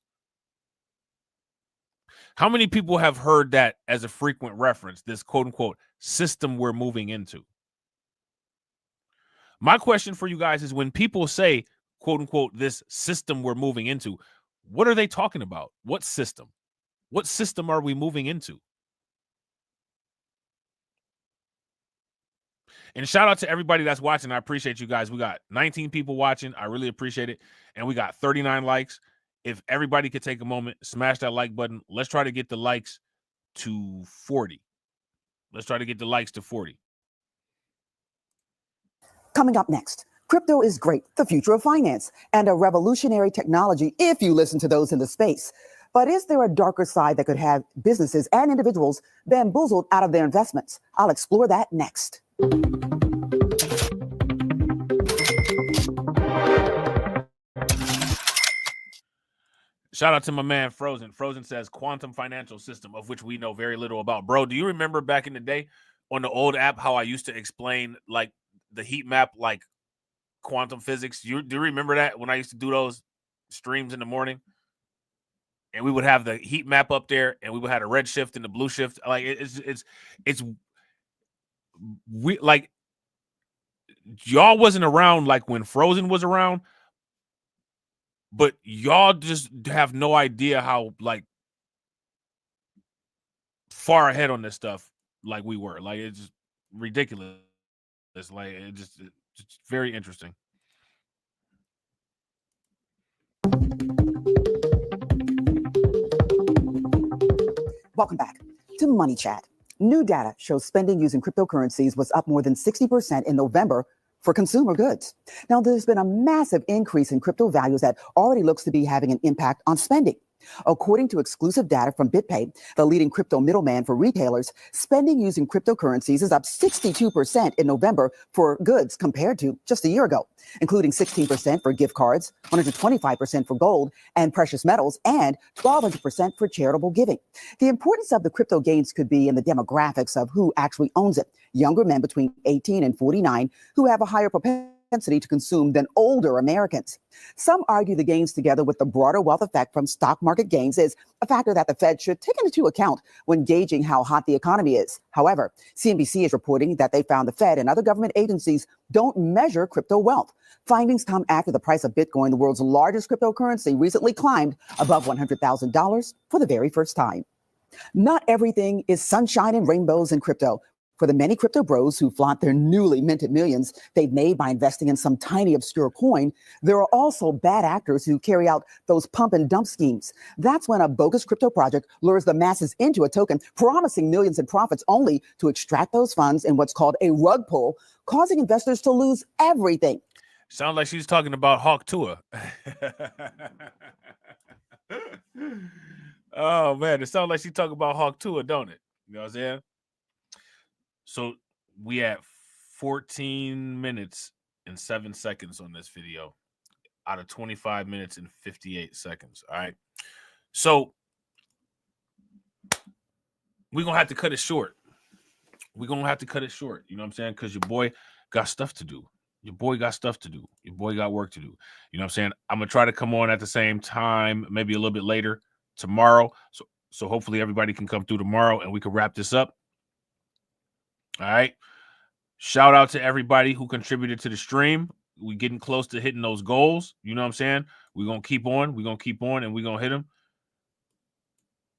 How many people have heard that as a frequent reference, this quote unquote system we're moving into? My question for you guys is, when people say, quote unquote, this system we're moving into, what are they talking about? What system? What system are we moving into? And shout out to everybody that's watching. I appreciate you guys. We got 19 people watching. I really appreciate it. And we got 39 likes. If everybody could take a moment, smash that like button. Let's try to get the likes to 40. Let's try to get the likes to 40. Coming up next, crypto is great, the future of finance, and a revolutionary technology if you listen to those in the space. But is there a darker side that could have businesses and individuals bamboozled out of their investments? I'll explore that next. Shout out to my man Frozen. Frozen says quantum financial system, of which we know very little about. Bro, do you remember back in the day on the old app how I used to explain like the heat map, like quantum physics? Do you remember that when I used to do those streams in the morning? And we would have the heat map up there, and we would have a red shift and the blue shift. Like it's we like y'all wasn't around like when Frozen was around, but y'all just have no idea how like far ahead on this stuff like we were. Like it's just ridiculous. It's like it's very interesting. Welcome back to Money Chat. New data shows spending using cryptocurrencies was up more than 60% in November for consumer goods. Now, there's been a massive increase in crypto values that already looks to be having an impact on spending. According to exclusive data from BitPay, the leading crypto middleman for retailers, spending using cryptocurrencies is up 62% in November for goods compared to just a year ago, including 16% for gift cards, 125% for gold and precious metals, and 1,200% for charitable giving. The importance of the crypto gains could be in the demographics of who actually owns it. Younger men between 18 and 49 who have a higher propensity to consume than older Americans. Some argue the gains, together with the broader wealth effect from stock market gains, is a factor that the Fed should take into account when gauging how hot the economy is. However, CNBC is reporting that they found the Fed and other government agencies don't measure crypto wealth. Findings come after the price of Bitcoin, the world's largest cryptocurrency, recently climbed above $100,000 for the very first time. Not everything is sunshine and rainbows in crypto. For the many crypto bros who flaunt their newly minted millions they've made by investing in some tiny obscure coin, there are also bad actors who carry out those pump and dump schemes. That's when a bogus crypto project lures the masses into a token, promising millions in profits, only to extract those funds in what's called a rug pull, causing investors to lose everything. Sounds like she's talking about Hawk Tua. Oh, man, it sounds like she's talking about Hawk Tua, don't it? You know what I'm saying? So we at 14 minutes and 7 seconds on this video out of 25 minutes and 58 seconds. All right. So we're going to have to cut it short. We're going to have to cut it short. You know what I'm saying? Because your boy got stuff to do. Your boy got stuff to do. Your boy got work to do. You know what I'm saying? I'm going to try to come on at the same time, maybe a little bit later tomorrow. So hopefully everybody can come through tomorrow and we can wrap this up. All right. Shout out to everybody who contributed to the stream. We're getting close to hitting those goals. You know what I'm saying? We're going to keep on. We're going to keep on and we're going to hit them.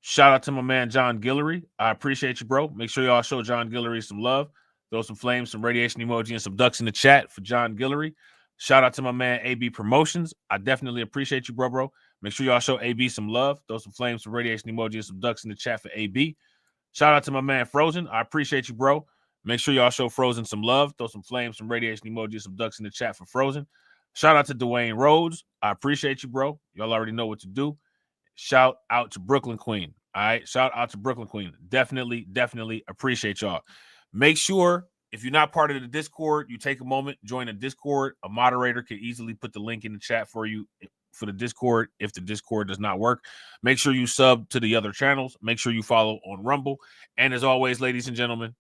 Shout out to my man, John Guillory. I appreciate you, bro. Make sure y'all show John Guillory some love. Throw some flames, some radiation emoji, and some ducks in the chat for John Guillory. Shout out to my man AB Promotions. I definitely appreciate you, bro. Make sure y'all show AB some love. Throw some flames, some radiation emoji, and some ducks in the chat for AB. Shout out to my man Frozen. I appreciate you, bro. Make sure y'all show Frozen some love. Throw some flames, some radiation emoji, some ducks in the chat for Frozen. Shout out to Dwayne Rhodes. I appreciate you, bro. Y'all already know what to do. Shout out to Brooklyn Queen. All right. Shout out to Brooklyn Queen. Definitely appreciate y'all. Make sure if you're not part of the Discord, you take a moment, join the Discord. A moderator can easily put the link in the chat for you for the Discord. If the Discord does not work, make sure you sub to the other channels. Make sure you follow on Rumble. And as always, ladies and gentlemen,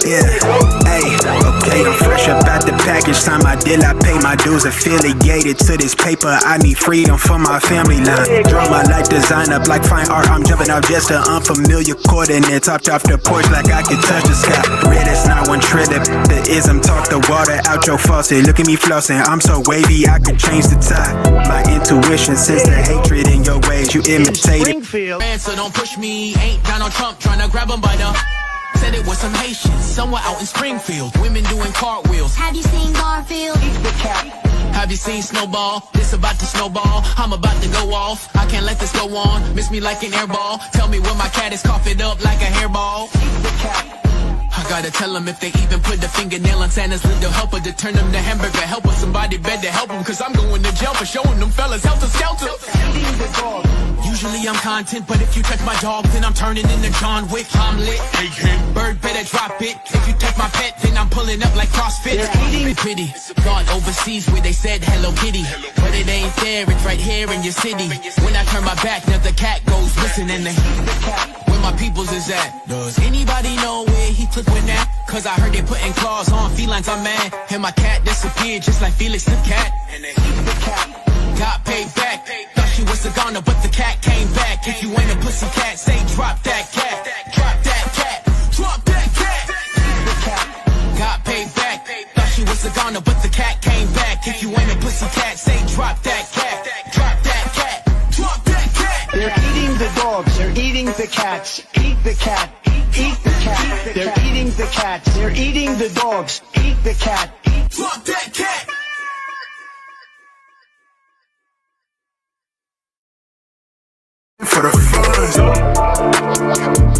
yeah, hey, okay, I'm fresh up out the package. Time I did, I pay my dues. Affiliated to this paper, I need freedom for my family line. Draw my life design up like fine art. I'm jumping off just an unfamiliar coordinates. Hopped off the porch like I could touch the sky. Red, it's not one trill. The ism talk the water out your faucet. Look at me flossing, I'm so wavy, I could change the tide. My intuition sense the hatred in your ways. You imitated. So don't push me, ain't Donald Trump trying to grab him by the... Said it was some Haitians, somewhere out in Springfield. Women doing cartwheels. Have you seen Garfield? Have you seen Snowball? This about to snowball. I'm about to go off. I can't let this go on. Miss me like an airball. Tell me when my cat is coughing up like a hairball. I gotta tell them if they even put the fingernail on Santa's little helper to turn them to hamburger helper. Somebody better help them, cause I'm going to jail for showing them fellas helter skelter. Usually I'm content, but if you touch my dog, then I'm turning into John Wick. I'm lit. Bird better drop it. If you touch my pet, then I'm pulling up like CrossFit. Pretty. Gone overseas where they said Hello Kitty. But it ain't there, it's right here in your city. When I turn my back, now the cat goes missing in the where my peoples is at. Does anybody know where he took with that? Cause I heard they putting claws on felines, I'm mad. And my cat disappeared just like Felix the cat. And they got paid back. Thought she was a goner, but the cat came back. If you ain't a pussy cat, say drop that cat. Drop that cat. Drop that cat. Got paid back. Thought she was a goner, but the cat came back. If you ain't a pussy cat, say drop that cat. Drop that cat. Drop that cat. They're eating the dogs. They're eating the cats. Eat the cat. Eat the cat. They're eating the cats. They're eating the dogs. Eat the cat. Drop that cat. For the fun.